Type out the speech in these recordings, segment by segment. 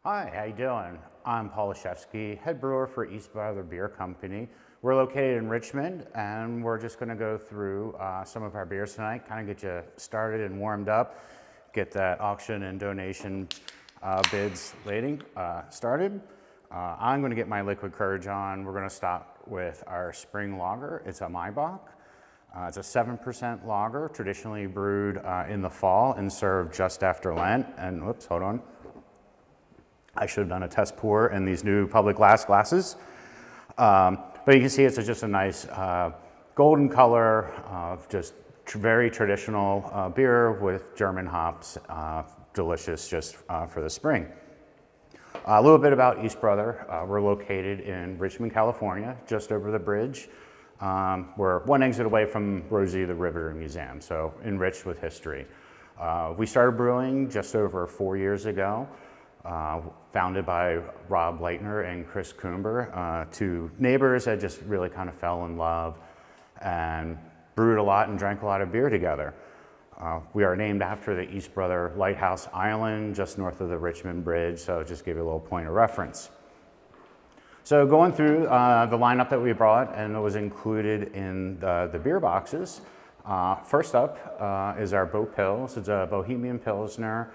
Hi, how you doing? I'm Paul Leszewski, head brewer for East Brother Beer Company. We're located in Richmond, and we're just going to go through some of our beers tonight, kind of get you started and warmed up, get that auction and donation bids started. I'm going to get my liquid courage on. We're going to start with our spring lager. It's a Maibock. It's a 7% lager, traditionally brewed in the fall and served just after Lent. And whoops, hold on. I should have done a test pour in these new public glass glasses. But you can see it's just a nice golden color, very traditional beer with German hops, delicious just for the spring. A little bit about East Brother. We're located in Richmond, California, just over the bridge. We're one exit away from Rosie the Riveter Museum, so enriched with history. We started brewing just over 4 years ago. Founded by Rob Leitner and Chris Coomber, two neighbors that just really kind of fell in love and brewed a lot and drank a lot of beer together. We are named after the East Brother Lighthouse Island just north of the Richmond Bridge, so just give you a little point of reference. So going through the lineup that we brought and it was included in the beer boxes, first up is our Bo Pils. It's a Bohemian Pilsner.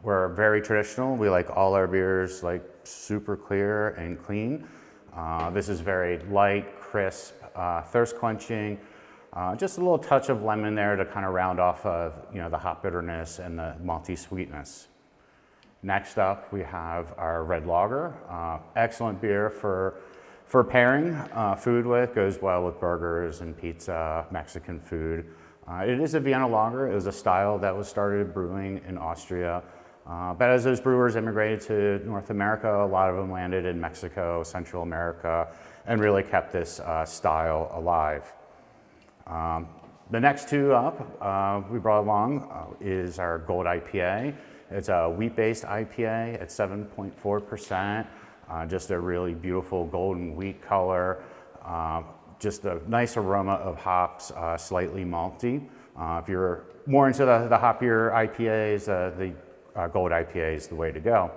We're very traditional. We like all our beers like super clear and clean. This is very light, crisp, thirst quenching. Just a little touch of lemon there to kind of round off of the hop bitterness and the malty sweetness. Next up, we have our red lager. Excellent beer for pairing food with. Goes well with burgers and pizza, Mexican food. It is a Vienna lager. It was a style that was started brewing in Austria. But as those brewers immigrated to North America, a lot of them landed in Mexico, Central America, and really kept this style alive. The next two up we brought along is our Gold IPA. It's a wheat-based IPA at 7.4%. Just a really beautiful golden wheat color. Just a nice aroma of hops, slightly malty. If you're more into the hoppier IPAs, the Gold IPA is the way to go.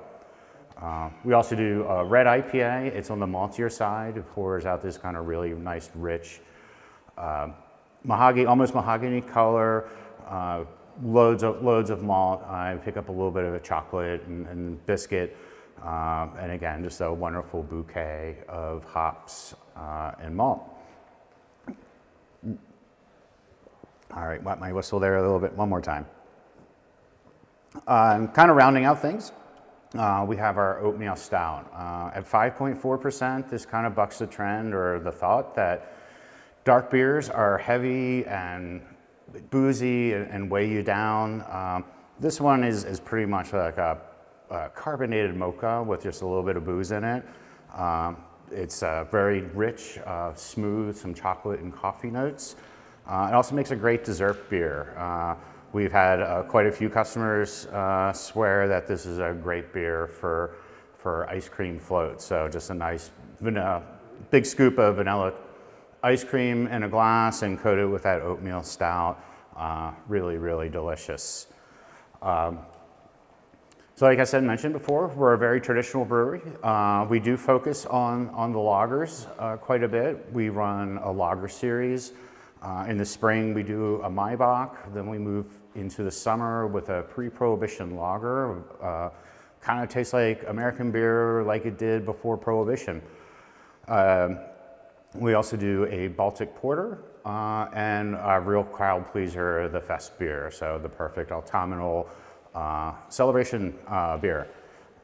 We also do a red IPA. It's on the maltier side. It pours out this kind of really nice, rich, almost mahogany color. Loads of malt. I pick up a little bit of a chocolate and biscuit. And again, just a wonderful bouquet of hops and malt. All right, wet my whistle there a little bit, one more time. Kind of rounding out things, we have our oatmeal stout. At 5.4%, this kind of bucks the trend or the thought that dark beers are heavy and boozy and weigh you down. This one is pretty much like a carbonated mocha with just a little bit of booze in it. It's very rich, smooth, some chocolate and coffee notes. It also makes a great dessert beer. We've had quite a few customers swear that this is a great beer for ice cream floats. So just a nice big scoop of vanilla ice cream in a glass and coated with that oatmeal stout. Really, really delicious. So like I mentioned before, we're a very traditional brewery. We do focus on the lagers quite a bit. We run a lager series. In the spring, we do a Maibock. Then we move into the summer with a pre-Prohibition lager. Kind of tastes like American beer like it did before Prohibition. We also do a Baltic Porter and a real crowd pleaser, the Fest beer. So the perfect autumnal celebration beer.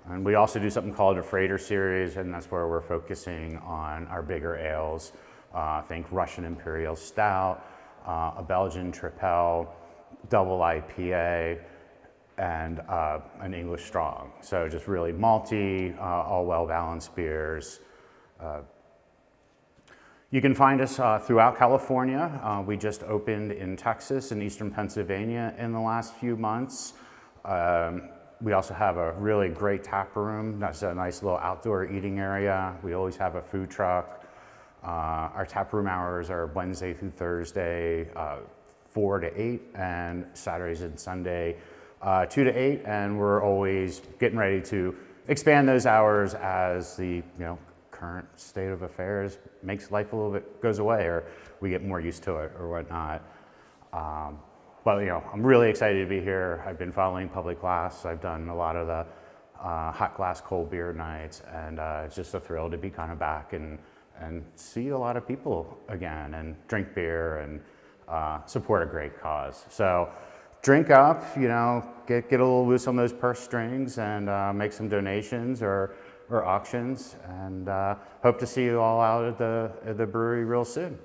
And we also do something called a Freighter series, and that's where we're focusing on our bigger ales. Think Russian Imperial Stout, a Belgian Tripel, double IPA, and an English Strong. So just really malty, all well-balanced beers. You can find us throughout California. We just opened in Texas and Eastern Pennsylvania in the last few months. We also have a really great tap room. That's a nice little outdoor eating area. We always have a food truck. Our tap room hours are Wednesday through Thursday, 4 to 8, and Saturdays and Sunday, 2 to 8, and we're always getting ready to expand those hours as the current state of affairs makes life a little bit goes away, or we get more used to it or whatnot. But I'm really excited to be here. I've been following Public Glass. I've done a lot of the hot glass cold beer nights, and it's just a thrill to be kind of back and see a lot of people again and drink beer and support a great cause. So drink up, get a little loose on those purse strings and make some donations or auctions, and hope to see you all out at the brewery real soon.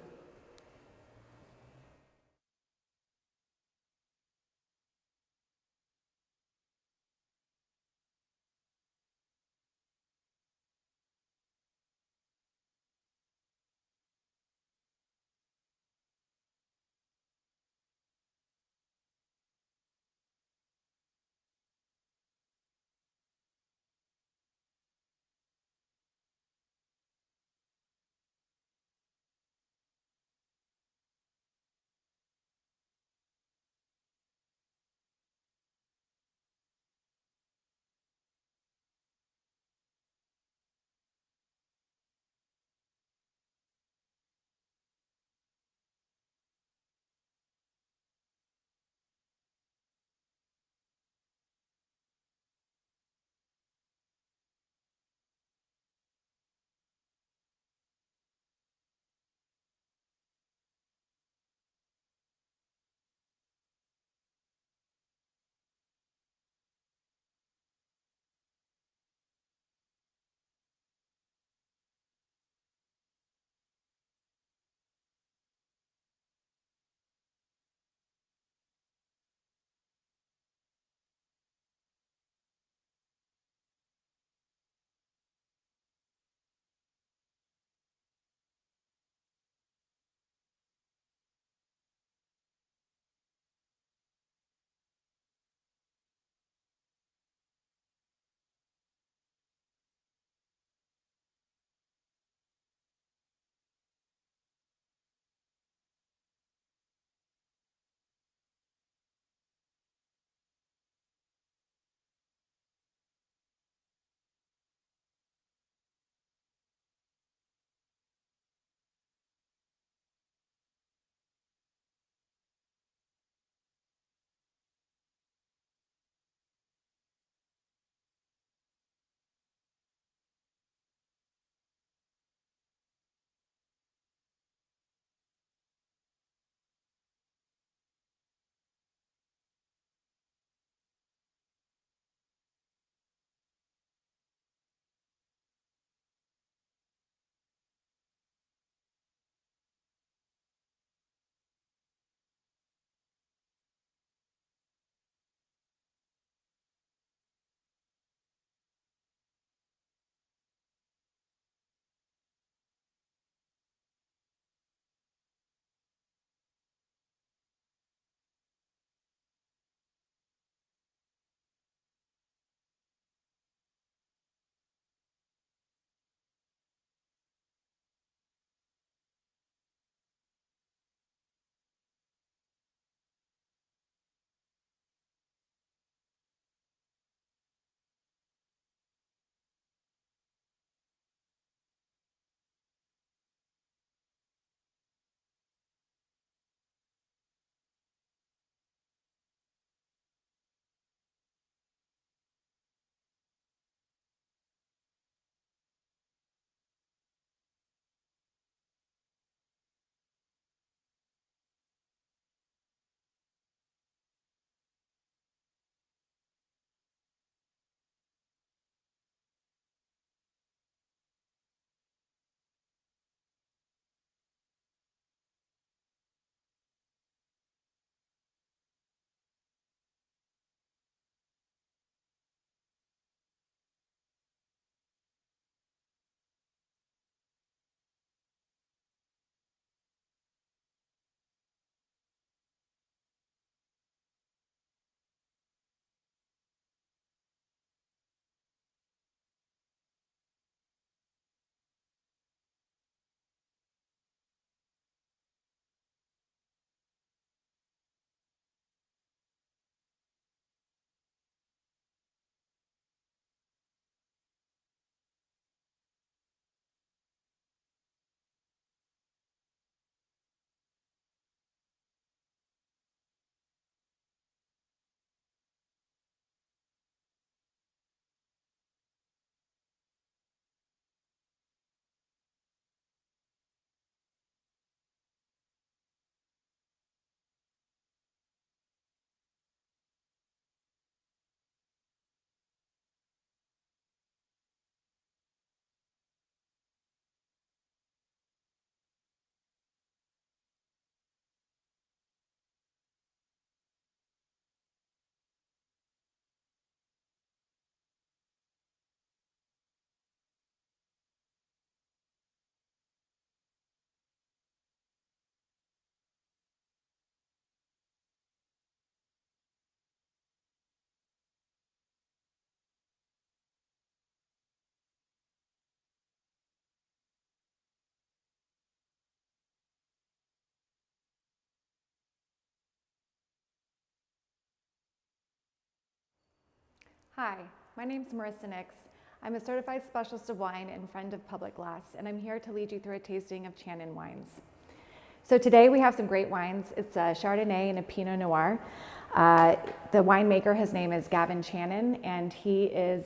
Hi, my name's Marissa Nix. I'm a certified specialist of wine and friend of Public Glass, and I'm here to lead you through a tasting of Channin wines. So today we have some great wines. It's a Chardonnay and a Pinot Noir. The winemaker, his name is Gavin Channin, and he is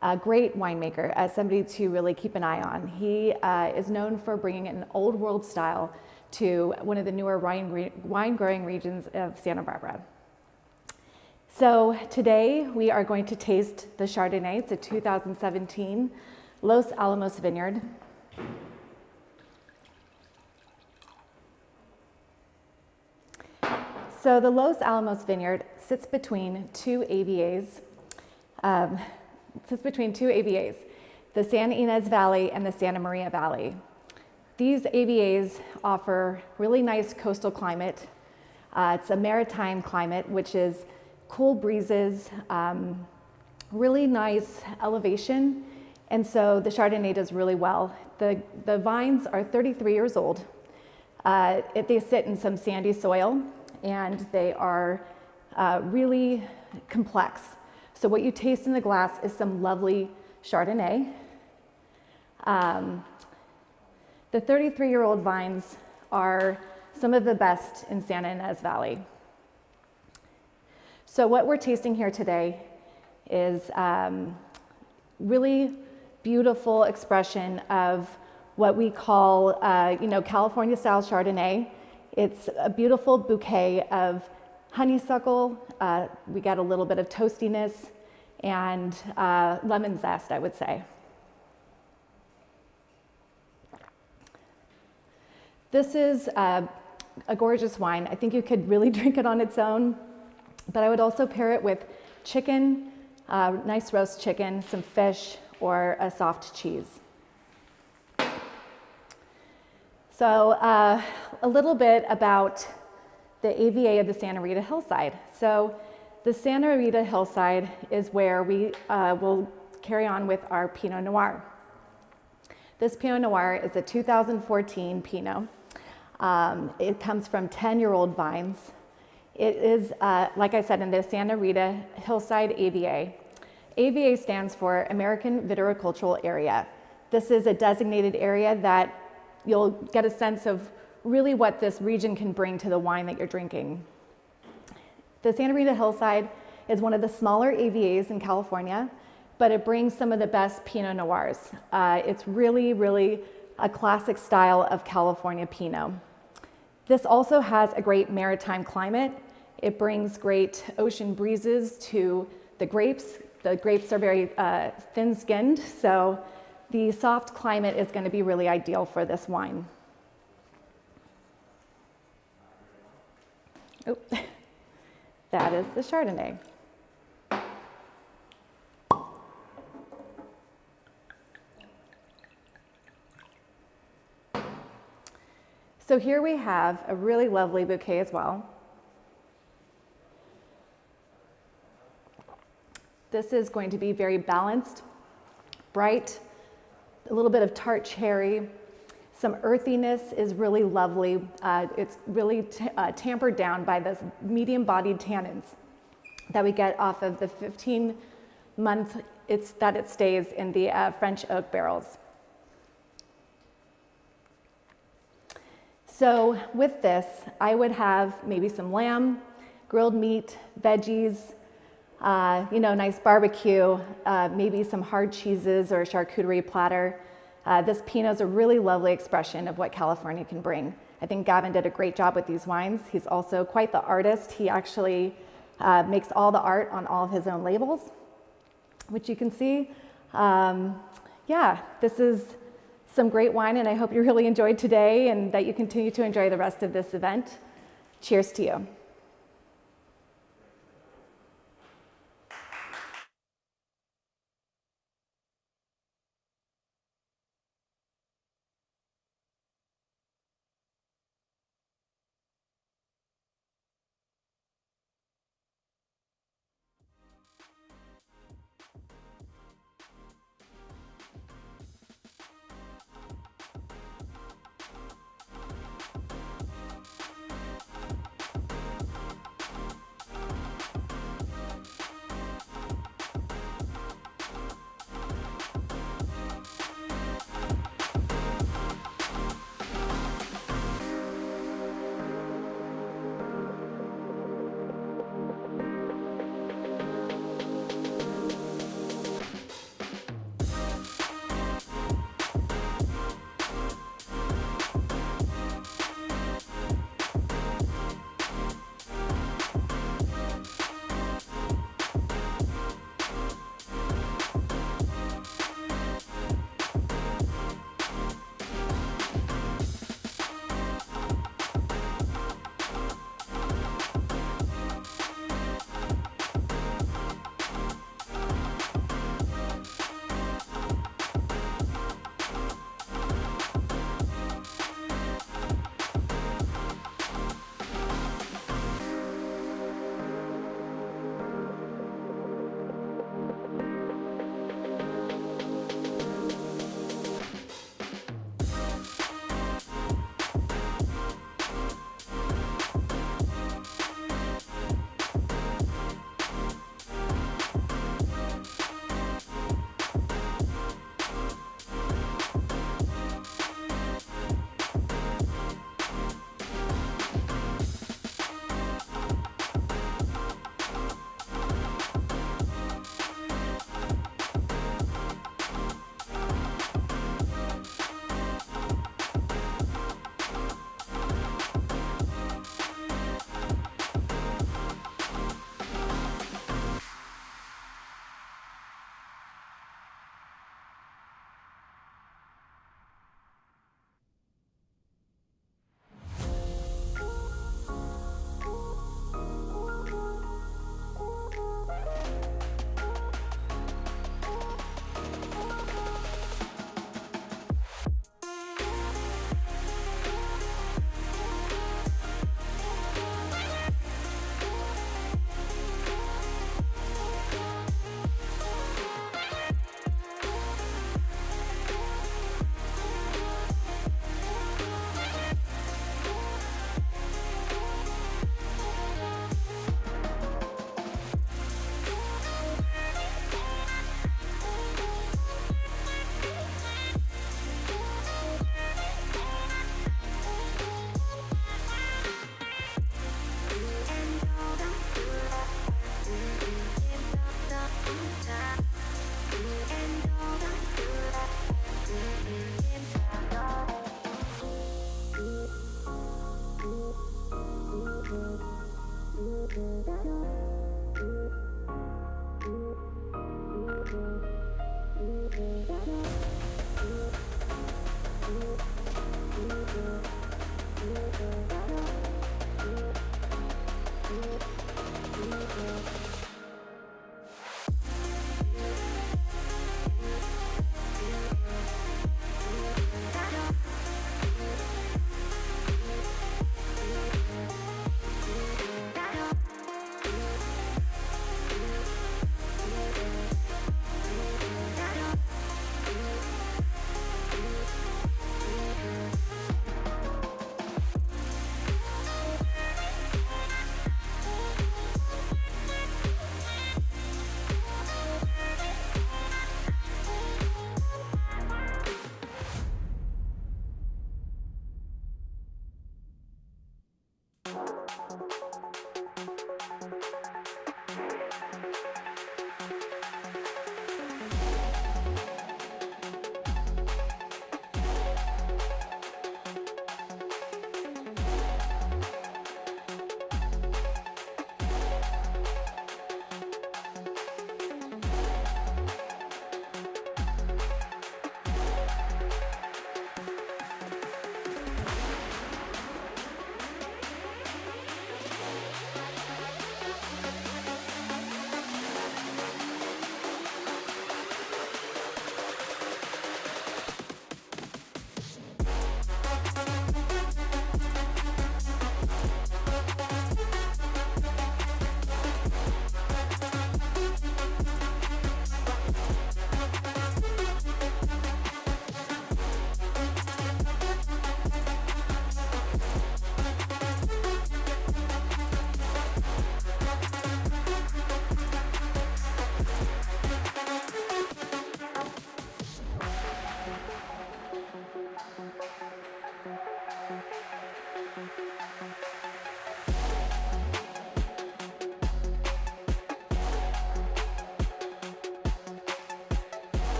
a great winemaker, somebody to really keep an eye on. He is known for bringing an old world style to one of the newer wine growing regions of Santa Barbara. So today we are going to taste the Chardonnay. It's a 2017 Los Alamos Vineyard. So the Los Alamos Vineyard sits between two AVAs. The San Ynez Valley and the Santa Maria Valley. These AVAs offer really nice coastal climate. It's a maritime climate, which is cool breezes, really nice elevation, and so the Chardonnay does really well. The vines are 33 years old. They sit in some sandy soil, and they are really complex. So what you taste in the glass is some lovely Chardonnay. The 33-year-old vines are some of the best in Santa Ynez Valley. So what we're tasting here today is really beautiful expression of what we call, California-style Chardonnay. It's a beautiful bouquet of honeysuckle. We get a little bit of toastiness and lemon zest, I would say. This is a gorgeous wine. I think you could really drink it on its own. But I would also pair it with chicken, nice roast chicken, some fish, or a soft cheese. So a little bit about the AVA of the Santa Rita Hillside. So the Santa Rita Hillside is where we will carry on with our Pinot Noir. This Pinot Noir is a 2014 Pinot. It comes from 10-year-old vines. It is, like I said, in the Santa Rita Hillside AVA. AVA stands for American Viticultural Area. This is a designated area that you'll get a sense of really what this region can bring to the wine that you're drinking. The Santa Rita Hillside is one of the smaller AVAs in California, but it brings some of the best Pinot Noirs. It's really, really a classic style of California Pinot. This also has a great maritime climate. It brings great ocean breezes to the grapes. The grapes are very thin-skinned, so the soft climate is going to be really ideal for this wine. Oh, that is the Chardonnay. So here we have a really lovely bouquet as well. This is going to be very balanced, bright, a little bit of tart cherry. Some earthiness is really lovely. It's really tampered down by those medium-bodied tannins that we get off of the 15-month that it stays in the French oak barrels. So with this, I would have maybe some lamb, grilled meat, veggies, nice barbecue, maybe some hard cheeses or a charcuterie platter. This Pinot is a really lovely expression of what California can bring. I think Gavin did a great job with these wines. He's also quite the artist. He actually makes all the art on all of his own labels, which you can see. This is some great wine, and I hope you really enjoyed today and that you continue to enjoy the rest of this event. Cheers to you.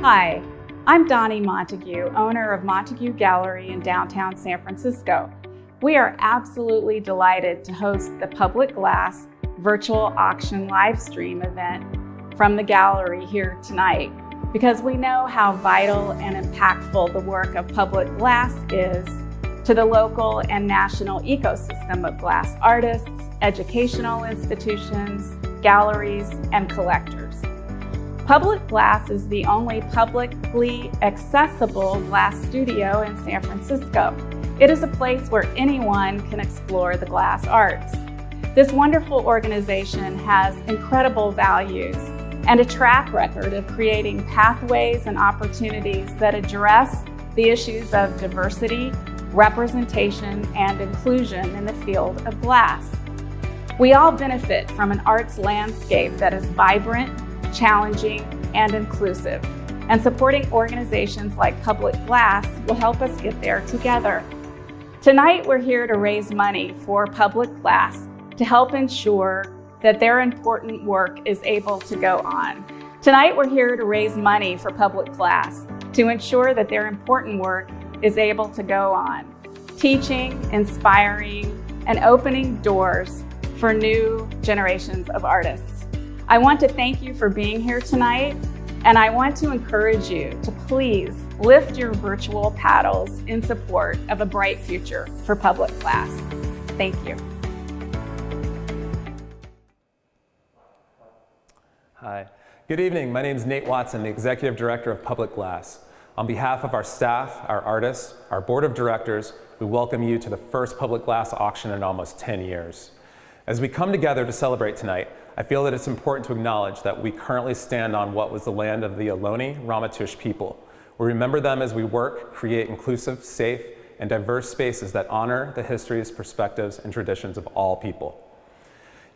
Hi, I'm Donnie Montague, owner of Montague Gallery in downtown San Francisco. We are absolutely delighted to host the Public Glass virtual auction live stream event from the gallery here tonight because we know how vital and impactful the work of Public Glass is to the local and national ecosystem of glass artists, educational institutions, galleries, and collectors. Public Glass is the only publicly accessible glass studio in San Francisco. It is a place where anyone can explore the glass arts. This wonderful organization has incredible values and a track record of creating pathways and opportunities that address the issues of diversity, representation, and inclusion in the field of glass. We all benefit from an arts landscape that is vibrant, challenging, and inclusive, and supporting organizations like Public Glass will help us get there together. Tonight, we're here to raise money for Public Glass to help ensure that their important work is able to go on. Tonight, we're here to raise money for Public Glass to ensure that their important work is able to go on, teaching, inspiring, and opening doors for new generations of artists. I want to thank you for being here tonight, and I want to encourage you to please lift your virtual paddles in support of a bright future for Public Glass. Thank you. Hi. Good evening. My name is Nate Watson, the Executive Director of Public Glass. On behalf of our staff, our artists, our board of directors, we welcome you to the first Public Glass auction in almost 10 years. As we come together to celebrate tonight, I feel that it's important to acknowledge that we currently stand on what was the land of the Ohlone Ramaytush people. We remember them as we work, create inclusive, safe, and diverse spaces that honor the histories, perspectives, and traditions of all people.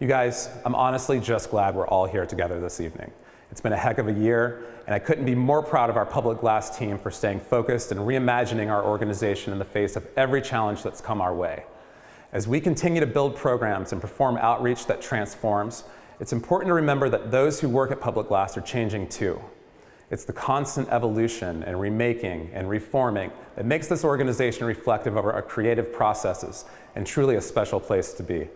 You guys, I'm honestly just glad we're all here together this evening. It's been a heck of a year, and I couldn't be more proud of our Public Glass team for staying focused and reimagining our organization in the face of every challenge that's come our way. As we continue to build programs and perform outreach that transforms, it's important to remember that those who work at Public Glass are changing too. It's the constant evolution and remaking and reforming that makes this organization reflective of our creative processes and truly a special place to be.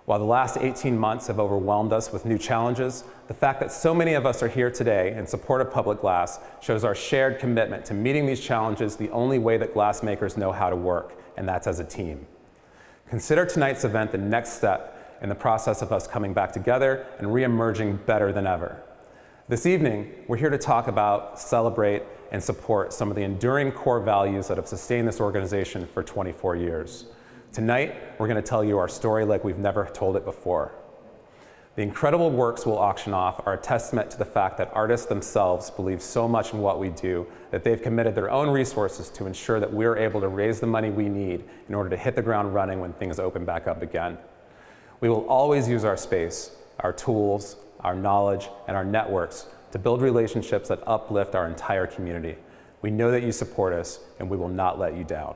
While the last 18 months have overwhelmed us with new challenges, the fact that so many of us are here today in support of Public Glass shows our shared commitment to meeting these challenges the only way that glassmakers know how to work, and that's as a team. Consider tonight's event the next step in the process of us coming back together and re-emerging better than ever. This evening, we're here to talk about, celebrate, and support some of the enduring core values that have sustained this organization for 24 years. Tonight, we're going to tell you our story like we've never told it before. The incredible works we'll auction off are a testament to the fact that artists themselves believe so much in what we do that they've committed their own resources to ensure that we're able to raise the money we need in order to hit the ground running when things open back up again. We will always use our space, our tools, our knowledge, and our networks to build relationships that uplift our entire community. We know that you support us, and we will not let you down.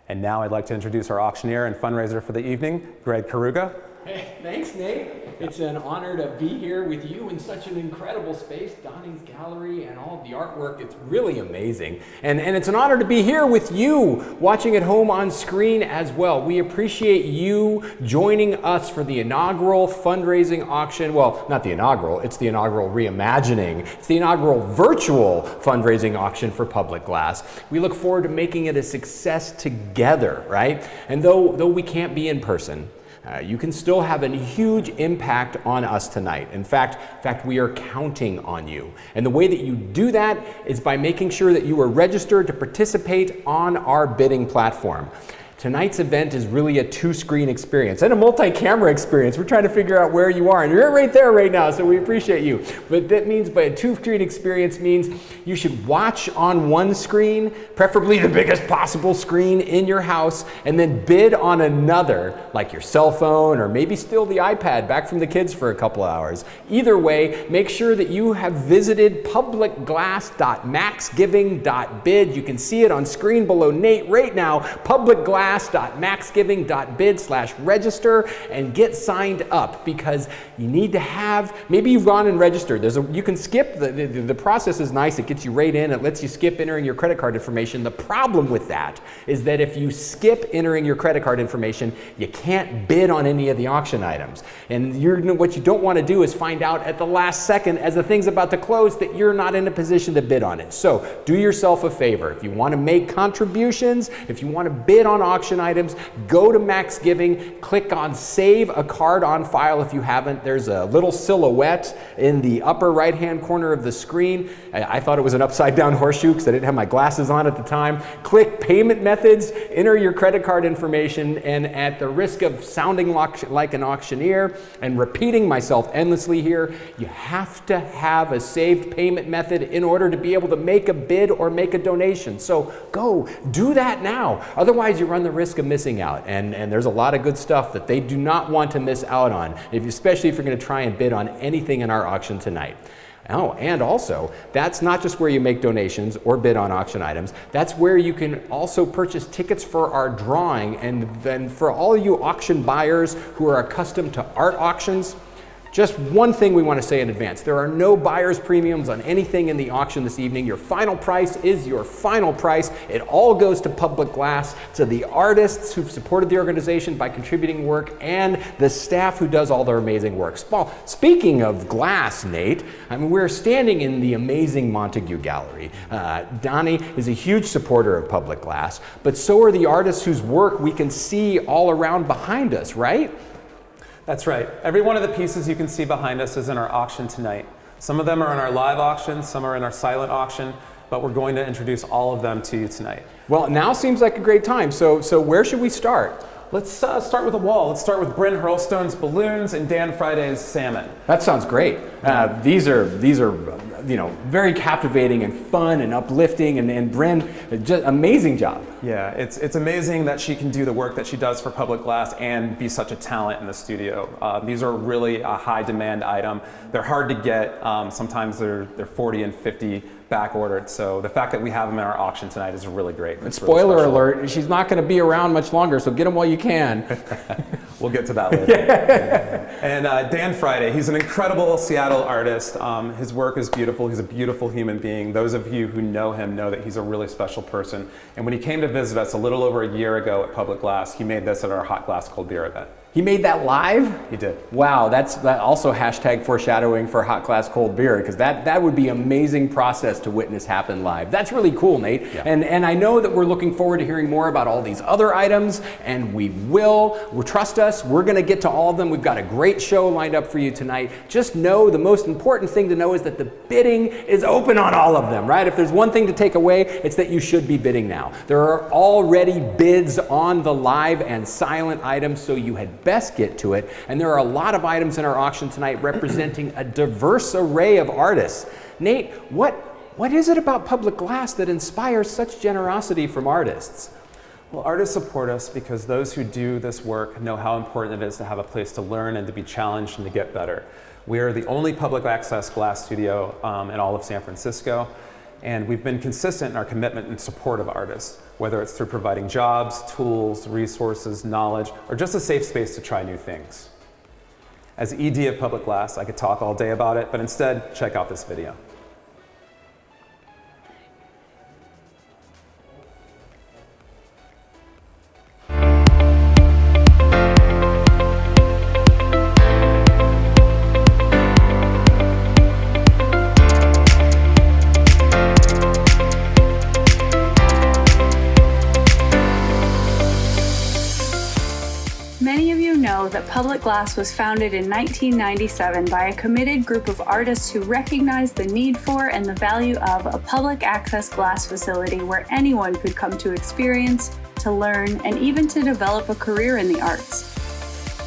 And now I'd like to introduce our auctioneer and fundraiser for the evening, Greg Karuga. Hey, thanks, Nate. It's an honor to be here with you in such an incredible space, Donnie's Gallery, and all of the artwork. It's really amazing. And it's an honor to be here with you, watching at home on screen as well. We appreciate you joining us for the inaugural fundraising auction. Well, not the inaugural, it's the inaugural reimagining. It's the inaugural virtual fundraising auction for Public Glass. We look forward to making it a success together, right? And though we can't be in person, you can still have a huge impact on us tonight. In fact, we are counting on you. And the way that you do that is by making sure that you are registered to participate on our bidding platform. Tonight's event is really a two-screen experience and a multi-camera experience. We're trying to figure out where you are, and you're right there right now, so we appreciate you. But that means by a two-screen experience means you should watch on one screen, preferably the biggest possible screen in your house, and then bid on another, like your cell phone or maybe still the iPad back from the kids for a couple hours. Either way, make sure that you have visited publicglass.maxgiving.bid. You can see it on screen below Nate right now, Public Glass publicglass.maxgiving.bid/register and get signed up, because you need to have, maybe you've gone and registered. You can skip, the process is nice. It gets you right in. It lets you skip entering your credit card information. The problem with that is that if you skip entering your credit card information, you can't bid on any of the auction items. And what you don't want to do is find out at the last second, as the thing's about to close, that you're not in a position to bid on it. So do yourself a favor. If you want to make contributions, if you want to bid on auction items, go to Max Giving, click on Save a Card on File if you haven't. There's a little silhouette in the upper right-hand corner of the screen. I thought it was an upside-down horseshoe because I didn't have my glasses on at the time. Click Payment Methods, enter your credit card information, and at the risk of sounding like an auctioneer and repeating myself endlessly here, you have to have a saved payment method in order to be able to make a bid or make a donation. So go, do that now. Otherwise, you run the risk of missing out. And there's a lot of good stuff that they do not want to miss out on, especially if you're going to try and bid on anything in our auction tonight. Oh, and also, that's not just where you make donations or bid on auction items. That's where you can also purchase tickets for our drawing. And then for all you auction buyers who are accustomed to art auctions, just one thing we want to say in advance. There are no buyer's premiums on anything in the auction this evening. Your final price is your final price. It all goes to Public Glass, to the artists who've supported the organization by contributing work, and the staff who does all their amazing work. Speaking of glass, Nate, we're standing in the amazing Montague Gallery. Donnie is a huge supporter of Public Glass, but so are the artists whose work we can see all around behind us, right? That's right. Every one of the pieces you can see behind us is in our auction tonight. Some of them are in our live auction, some are in our silent auction, but we're going to introduce all of them to you tonight. Well, now seems like a great time. So where should we start? Let's start with a wall. Let's start with Bryn Hurlstone's balloons and Dan Friday's salmon. That sounds great. These are very captivating and fun and uplifting, and Bryn, just amazing job. Yeah, it's amazing that she can do the work that she does for Public Glass and be such a talent in the studio. These are really a high demand item. They're hard to get. Sometimes they're 40 and 50 back ordered. So the fact that we have them in our auction tonight is really great. And spoiler alert, she's not going to be around much longer, so get them while you can. We'll get to that later. And Dan Friday, he's an incredible Seattle artist. His work is beautiful. He's a beautiful human being. Those of you who know him know that he's a really special person. And when he came to visit us a little over a year ago at Public Glass, he made this at our Hot Glass Cold Beer event. He made that live? He did. Wow, that also hashtag foreshadowing for Hot Glass Cold Beer, because that would be an amazing process to witness happen live. That's really cool, Nate. Yeah. And I know that we're looking forward to hearing more about all these other items, and we will. Trust us, we're going to get to all of them. We've got a great show lined up for you tonight. Just know the most important thing to know is that the bidding is open on all of them, right? If there's one thing to take away, it's that you should be bidding now. There are already bids on the live and silent items, so you had best get to it. And there are a lot of items in our auction tonight representing a diverse array of artists. Nate, what is it about Public Glass that inspires such generosity from artists? Well, artists support us because those who do this work know how important it is to have a place to learn and to be challenged and to get better. We are the only public access glass studio in all of San Francisco, and we've been consistent in our commitment and support of artists, whether it's through providing jobs, tools, resources, knowledge, or just a safe space to try new things. As ED of Public Glass, I could talk all day about it, but instead, check out this video. Many of you know that Public Glass was founded in 1997 by a committed group of artists who recognized the need for and the value of a public access glass facility where anyone could come to experience, to learn, and even to develop a career in the arts.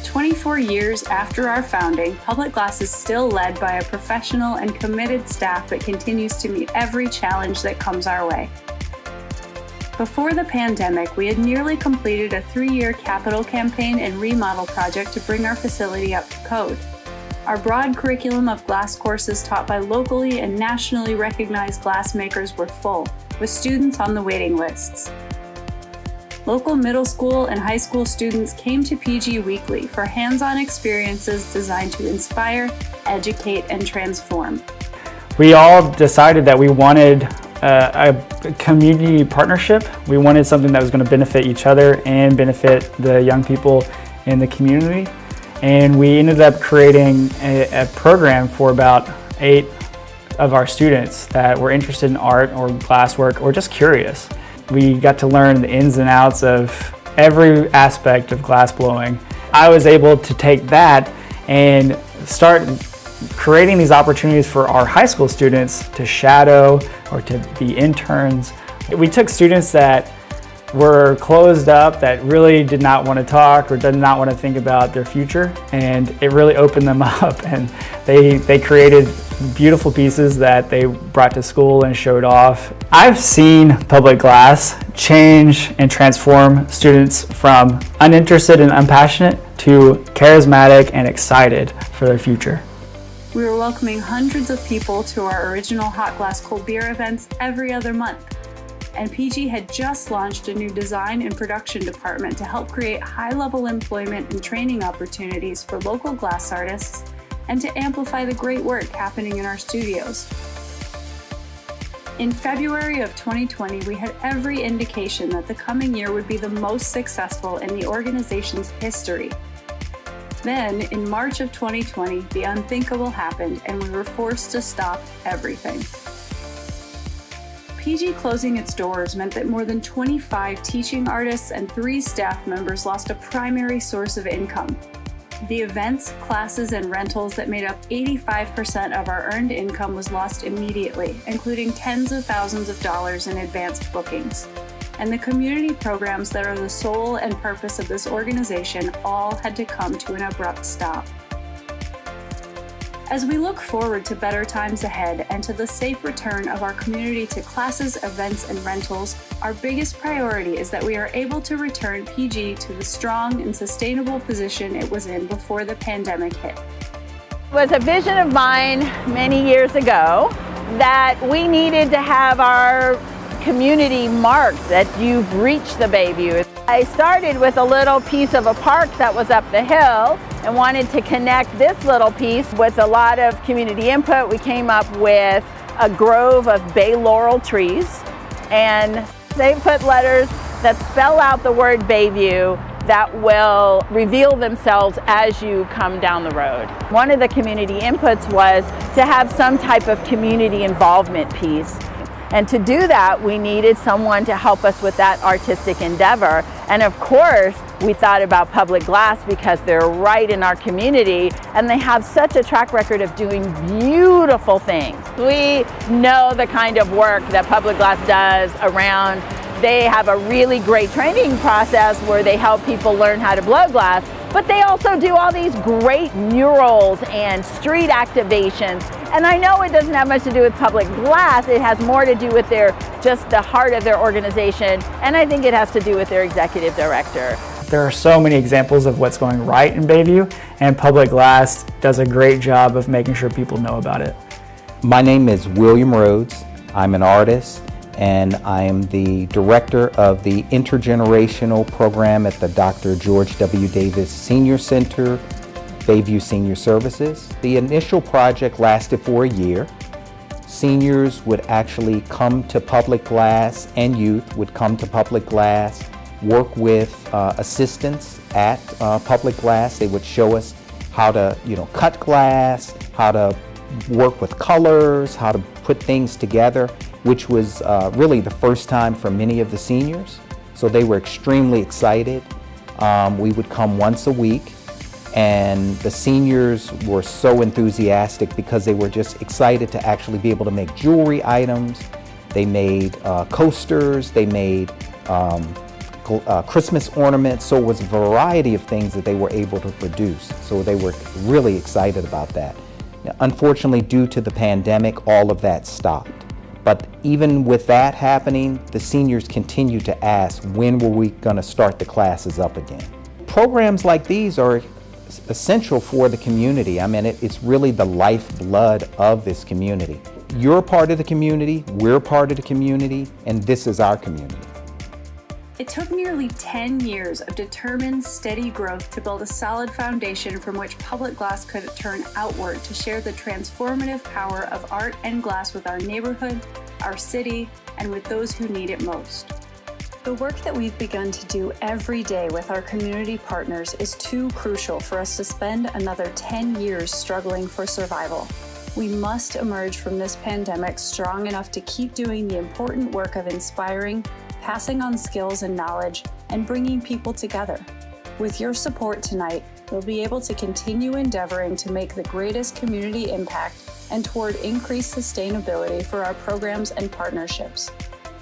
24 years after our founding, Public Glass is still led by a professional and committed staff that continues to meet every challenge that comes our way. Before the pandemic, we had nearly completed a 3-year capital campaign and remodel project to bring our facility up to code. Our broad curriculum of glass courses taught by locally and nationally recognized glass makers were full, with students on the waiting lists. local middle school and high school students came to PG weekly for hands-on experiences designed to inspire, educate, and transform. We all decided that we wanted a community partnership. We wanted something that was going to benefit each other and benefit the young people in the community. And we ended up creating a program for about 8 of our students that were interested in art or glasswork or just curious. We got to learn the ins and outs of every aspect of glass blowing. I was able to take that and start creating these opportunities for our high school students to shadow or to be interns. We took students that were closed up, that really did not want to talk or did not want to think about their future, and it really opened them up, and they created beautiful pieces that they brought to school and showed off. I've seen Public Glass change and transform students from uninterested and unpassionate to charismatic and excited for their future. We were welcoming hundreds of people to our original Hot Glass Cold Beer events every other month. And PG had just launched a new design and production department to help create high-level employment and training opportunities for local glass artists and to amplify the great work happening in our studios. In February of 2020, we had every indication that the coming year would be the most successful in the organization's history. Then, in March of 2020, the unthinkable happened and we were forced to stop everything. PG closing its doors meant that more than 25 teaching artists and 3 staff members lost a primary source of income. The events, classes, and rentals that made up 85% of our earned income was lost immediately, including tens of thousands of dollars in advanced bookings. And the community programs that are the soul and purpose of this organization all had to come to an abrupt stop. As we look forward to better times ahead and to the safe return of our community to classes, events, and rentals, our biggest priority is that we are able to return PG to the strong and sustainable position it was in before the pandemic hit. It was a vision of mine many years ago that we needed to have our community marked that you've reached the Bayview. I started with a little piece of a park that was up the hill and wanted to connect this little piece with a lot of community input. We came up with a grove of bay laurel trees, and they put letters that spell out the word Bayview that will reveal themselves as you come down the road. One of the community inputs was to have some type of community involvement piece. And to do that, we needed someone to help us with that artistic endeavor. And of course, we thought about Public Glass because they're right in our community and they have such a track record of doing beautiful things. We know the kind of work that Public Glass does around. They have a really great training process where they help people learn how to blow glass, but they also do all these great murals and street activations. And I know it doesn't have much to do with Public Glass, it has more to do with just the heart of their organization, and I think it has to do with their executive director. There are so many examples of what's going right in Bayview, and Public Glass does a great job of making sure people know about it. My name is William Rhodes. I'm an artist, and I am the director of the intergenerational program at the Dr. George W. Davis Senior Center, Bayview Senior Services. The initial project lasted for a year. Seniors would actually come to Public Glass, and youth would come to Public Glass, work with assistants at Public Glass. They would show us how to, cut glass, how to work with colors, how to put things together, which was really the first time for many of the seniors. So they were extremely excited. We would come once a week, and the seniors were so enthusiastic because they were just excited to actually be able to make jewelry items. They made coasters, they made Christmas ornaments, so it was a variety of things that they were able to produce. So they were really excited about that. Now, unfortunately, due to the pandemic, all of that stopped. But even with that happening, the seniors continue to ask, when were we going to start the classes up again? Programs like these are essential for the community. I mean, it's really the lifeblood of this community. You're part of the community, we're part of the community, and this is our community. It took nearly 10 years of determined, steady growth to build a solid foundation from which Public Glass could turn outward to share the transformative power of art and glass with our neighborhood, our city, and with those who need it most. The work that we've begun to do every day with our community partners is too crucial for us to spend another 10 years struggling for survival. We must emerge from this pandemic strong enough to keep doing the important work of inspiring, passing on skills and knowledge, and bringing people together. With your support tonight, we'll be able to continue endeavoring to make the greatest community impact and toward increased sustainability for our programs and partnerships.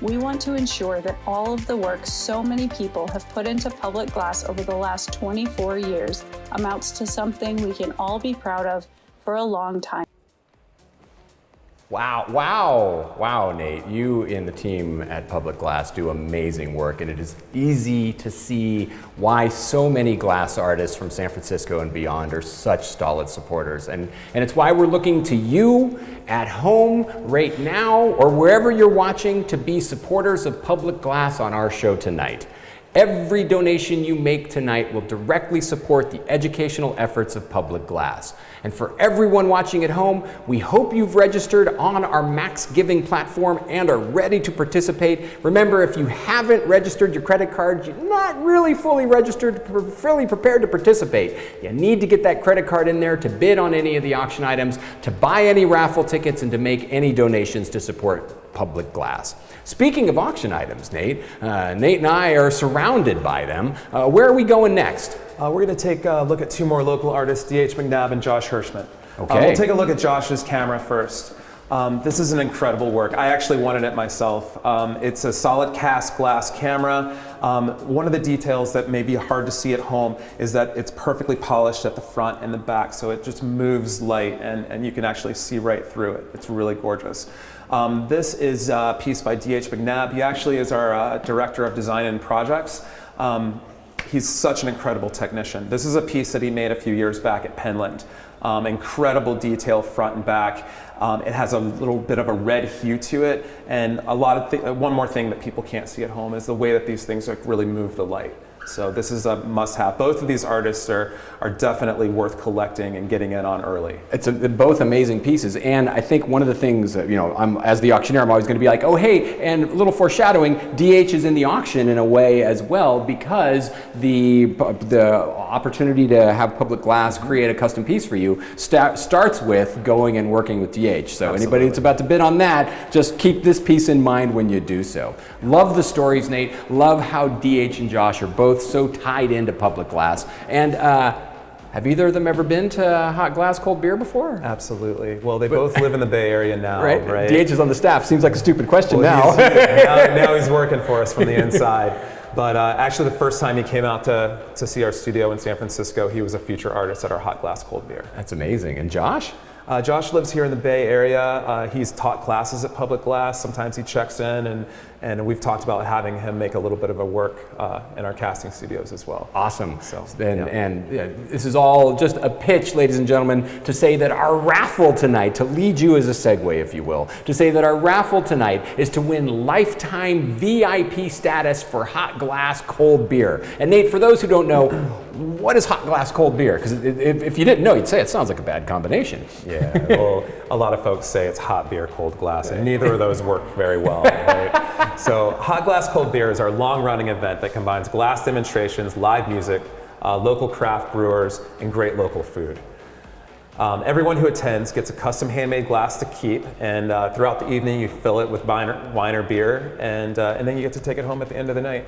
We want to ensure that all of the work so many people have put into Public Glass over the last 24 years amounts to something we can all be proud of for a long time. Wow, Nate. You and the team at Public Glass do amazing work, and it is easy to see why so many glass artists from San Francisco and beyond are such solid supporters. And it's why we're looking to you at home right now or wherever you're watching to be supporters of Public Glass on our show tonight. Every donation you make tonight will directly support the educational efforts of Public Glass. And for everyone watching at home, we hope you've registered on our Max Giving platform and are ready to participate. Remember, if you haven't registered your credit card, you're not really fully registered, fully prepared to participate. You need to get that credit card in there to bid on any of the auction items, to buy any raffle tickets, and to make any donations to support Public Glass. Speaking of auction items, Nate and I are surrounded by them. Where are we going next? We're going to take a look at two more local artists, D.H. McNabb and Josh Hirschman. Okay. We'll take a look at Josh's camera first. This is an incredible work. I actually wanted it myself. It's a solid cast glass camera. One of the details that may be hard to see at home is that it's perfectly polished at the front and the back, so it just moves light and you can actually see right through it. It's really gorgeous. This is a piece by D.H. McNabb. He actually is our Director of Design and Projects. He's such an incredible technician. This is a piece that he made a few years back at Penland. Incredible detail front and back. It has a little bit of a red hue to it, and a lot of one more thing that people can't see at home is the way that these things really move the light. So this is a must-have. Both of these artists are definitely worth collecting and getting in on early. It's both amazing pieces, and I think one of the things that, as the auctioneer, I'm always going to be like, oh hey, and a little foreshadowing, DH is in the auction in a way as well, because the opportunity to have Public Glass create a custom piece for you starts with going and working with DH. So Absolutely. Anybody that's about to bid on that, just keep this piece in mind when you do so. Love the stories, Nate. Love how DH and Josh are both so tied into Public Glass. And have either of them ever been to Hot Glass Cold Beer before? Absolutely. Well, they both live in the Bay Area now, right? DH is on the staff. Seems like a stupid question Well, now. now he's working for us from the inside. But actually, the first time he came out to see our studio in San Francisco, he was a feature artist at our Hot Glass Cold Beer. That's amazing. And Josh? Josh lives here in the Bay Area. He's taught classes at Public Glass. Sometimes he checks in, and we've talked about having him make a little bit of a work in our casting studios as well. Awesome. So, and this is all just a pitch, ladies and gentlemen, to say that our raffle tonight, to lead you as a segue, if you will, to say that our raffle tonight is to win lifetime VIP status for Hot Glass Cold Beer. And Nate, for those who don't know, what is Hot Glass Cold Beer? Because if you didn't know, you'd say it sounds like a bad combination. Yeah, well, a lot of folks say it's hot beer, cold glass, and neither of those work very well, right? So Hot Glass Cold Beer is our long-running event that combines glass demonstrations, live music, local craft brewers, and great local food. Everyone who attends gets a custom handmade glass to keep, and throughout the evening you fill it with wine or beer, and then you get to take it home at the end of the night.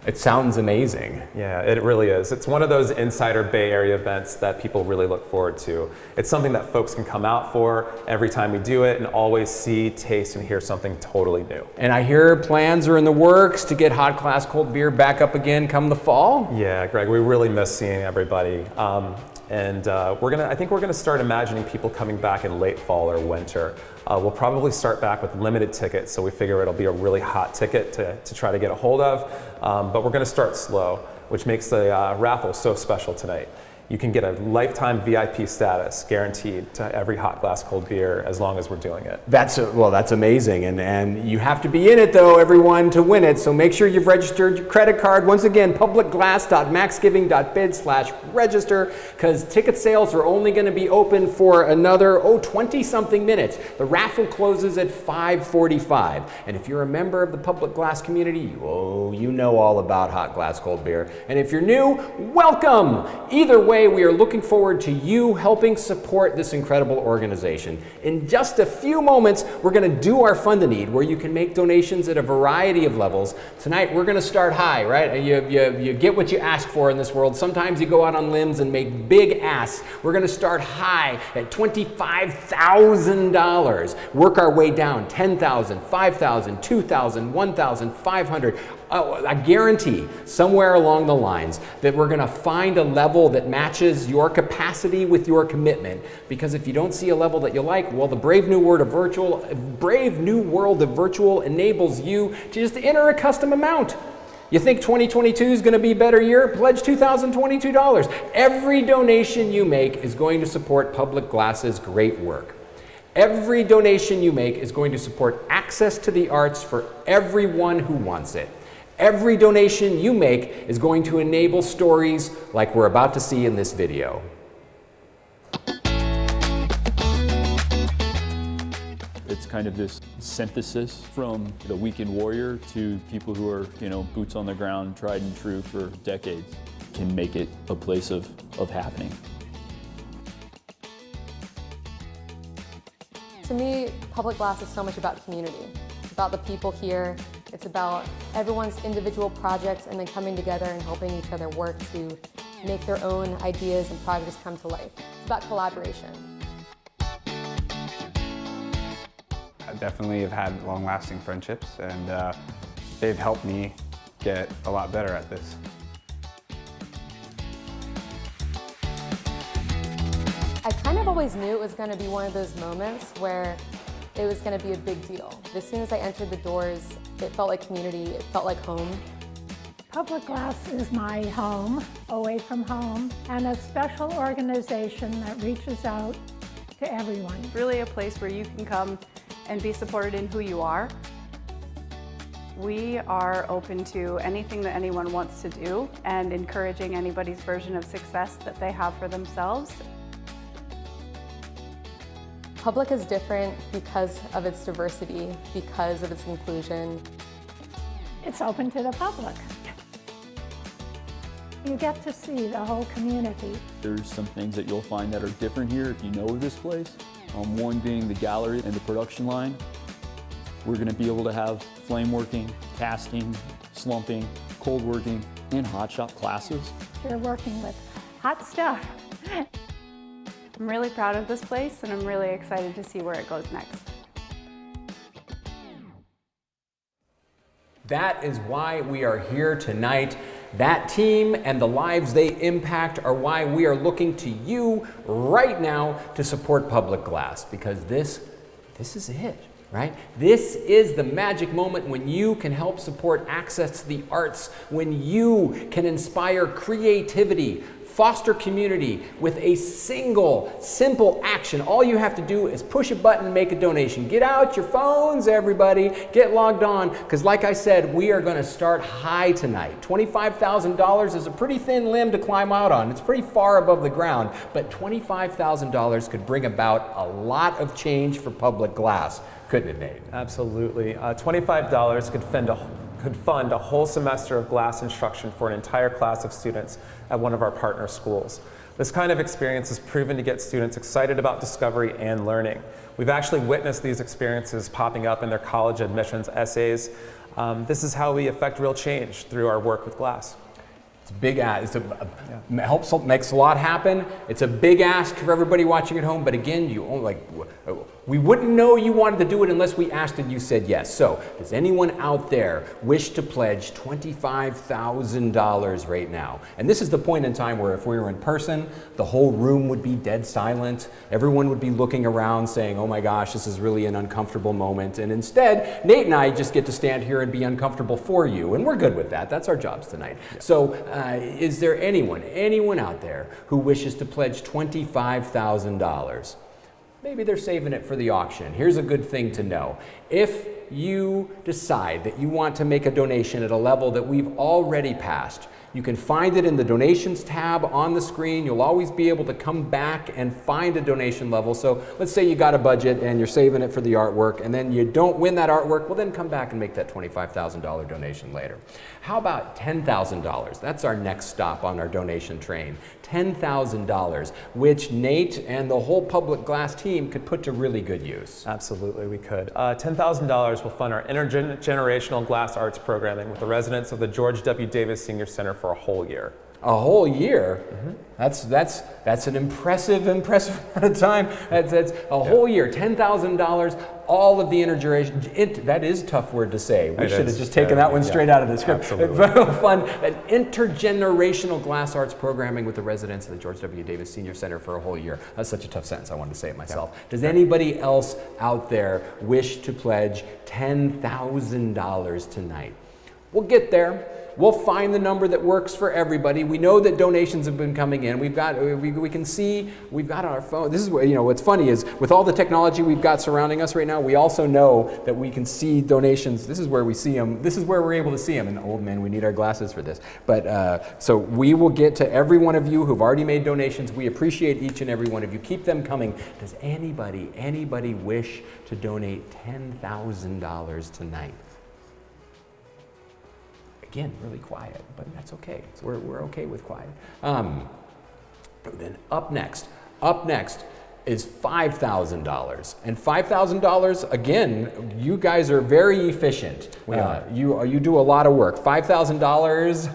It sounds amazing. Yeah, it really is. It's one of those insider Bay Area events that people really look forward to. It's something that folks can come out for every time we do it and always see, taste, and hear something totally new. And I hear plans are in the works to get Hot Glass Cold Beer back up again come the fall. Yeah, Greg, we really miss seeing everybody. I think we're gonna start imagining people coming back in late fall or winter. We'll probably start back with limited tickets, so we figure it'll be a really hot ticket to try to get a hold of. But we're gonna start slow, which makes the raffle so special tonight. you can get a lifetime VIP status guaranteed to every hot glass cold beer as long as we're doing it. That's amazing, and you have to be in it though, everyone, to win it. So make sure you've registered your credit card. Once again, publicglass.maxgiving.bid/register, because ticket sales are only going to be open for another 20-something minutes. The raffle closes at 5:45, and if you're a member of the Public Glass community, you know all about hot glass cold beer. And if you're new, welcome. Either way, we are looking forward to you helping support this incredible organization. In just a few moments, we're going to do our Fund a Need, where you can make donations at a variety of levels. Tonight, we're going to start high, right? You get what you ask for in this world. Sometimes you go out on limbs and make big asks. We're going to start high at $25,000. Work our way down, $10,000, $5,000, $2,000, $1,000, $500. I guarantee somewhere along the lines that we're going to find a level that matches your capacity with your commitment. Because if you don't see a level that you like, well, the brave new world of virtual enables you to just enter a custom amount. You think 2022 is going to be a better year? Pledge $2,022. Every donation you make is going to support Public Glass's great work. Every donation you make is going to support access to the arts for everyone who wants it. Every donation you make is going to enable stories like we're about to see in this video. It's kind of this synthesis from the weekend warrior to people who are, boots on the ground, tried and true for decades, can make it a place of happening. To me, Public Glass is so much about community. It's about the people here. It's about everyone's individual projects and then coming together and helping each other work to make their own ideas and projects come to life. It's about collaboration. I definitely have had long-lasting friendships, and they've helped me get a lot better at this. I kind of always knew it was going to be one of those moments where it was going to be a big deal. As soon as I entered the doors, it felt like community, it felt like home. Public Glass is my home, away from home, and a special organization that reaches out to everyone. Really a place where you can come and be supported in who you are. We are open to anything that anyone wants to do and encouraging anybody's version of success that they have for themselves. Public is different because of its diversity, because of its inclusion. It's open to the public. You get to see the whole community. There's some things that you'll find that are different here if you know of this place. One being the gallery and the production line. We're going to be able to have flame working, casting, slumping, cold working, and hot shop classes. You're working with hot stuff. I'm really proud of this place, and I'm really excited to see where it goes next. That is why we are here tonight. That team and the lives they impact are why we are looking to you right now to support Public Glass, because this is it, right? This is the magic moment when you can help support access to the arts, when you can inspire creativity, foster community with a single, simple action. All you have to do is push a button and make a donation. Get out your phones, everybody. Get logged on, because like I said, we are going to start high tonight. $25,000 is a pretty thin limb to climb out on. It's pretty far above the ground, but $25,000 could bring about a lot of change for Public Glass, couldn't it, Nate? Absolutely. $25 could fund a whole semester of glass instruction for an entire class of students at one of our partner schools. This kind of experience has proven to get students excited about discovery and learning. We've actually witnessed these experiences popping up in their college admissions essays. This is how we affect real change through our work with glass. It's a big ask. Makes a lot happen. It's a big ask for everybody watching at home. But again, we wouldn't know you wanted to do it unless we asked and you said yes. So, does anyone out there wish to pledge $25,000 right now? And this is the point in time where if we were in person, the whole room would be dead silent. Everyone would be looking around saying, oh my gosh, this is really an uncomfortable moment. And instead, Nate and I just get to stand here and be uncomfortable for you. And we're good with that. That's our jobs tonight. So is there anyone out there who wishes to pledge $25,000? Maybe they're saving it for the auction. Here's a good thing to know. If you decide that you want to make a donation at a level that we've already passed, you can find it in the donations tab on the screen. You'll always be able to come back and find a donation level. So let's say you got a budget and you're saving it for the artwork, and then you don't win that artwork, well then come back and make that $25,000 donation later. How about $10,000? That's our next stop on our donation train. $10,000, which Nate and the whole Public Glass team could put to really good use. Absolutely, we could. $10,000 will fund our intergenerational glass arts programming with the residents of the George W. Davis Senior Center for a whole year. A whole year? That's an impressive amount of time. That's a whole year, $10,000, all of the intergeneration. That is a tough word to say. We should have just taken that one straight out of the script. Fun, an intergenerational glass arts programming with the residents of the George W. Davis Senior Center for a whole year. That's such a tough sentence, I wanted to say it myself. Does anybody else out there wish to pledge $10,000 tonight? We'll get there. We'll find the number that works for everybody. We know that donations have been coming in. We can see, we've got on our phone. This is what, what's funny is with all the technology we've got surrounding us right now, we also know that we can see donations. This is where we see them. This is where we're able to see them. And old man, we need our glasses for this. But so we will get to every one of you who've already made donations. We appreciate each and every one of you. Keep them coming. Does anybody wish to donate $10,000 tonight? Again, really quiet, but that's okay. We're okay with quiet. Then up next is $5,000. And $5,000, again, you guys are very efficient. We are. You do a lot of work. $5,000.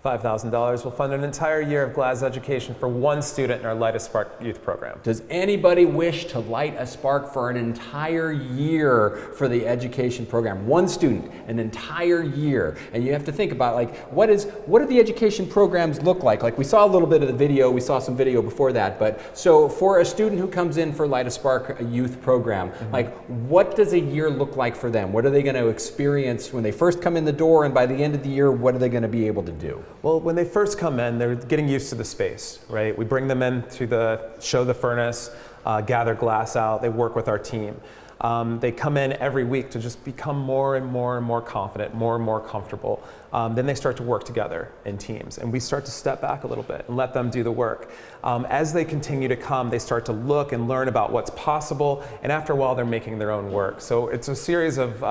$5,000 will fund an entire year of glass education for one student in our Light a Spark youth program. Does anybody wish to light a spark for an entire year for the education program? One student, an entire year. And you have to think about, like, what do the education programs look like? Like, we saw a little bit of the video, we saw some video before that, but so for a student who comes in for Light a Spark youth program, like, what does a year look like for them? What are they going to experience when they first come in the door, and by the end of the year, what are they going to be able to do? Well, when they first come in, they're getting used to the space, right? We bring them in to show the furnace, gather glass out, they work with our team. They come in every week to just become more and more confident, more and more comfortable. Then they start to work together in teams, and we start to step back a little bit and let them do the work. As they continue to come, they start to look and learn about what's possible, and after a while, they're making their own work. So it's a series of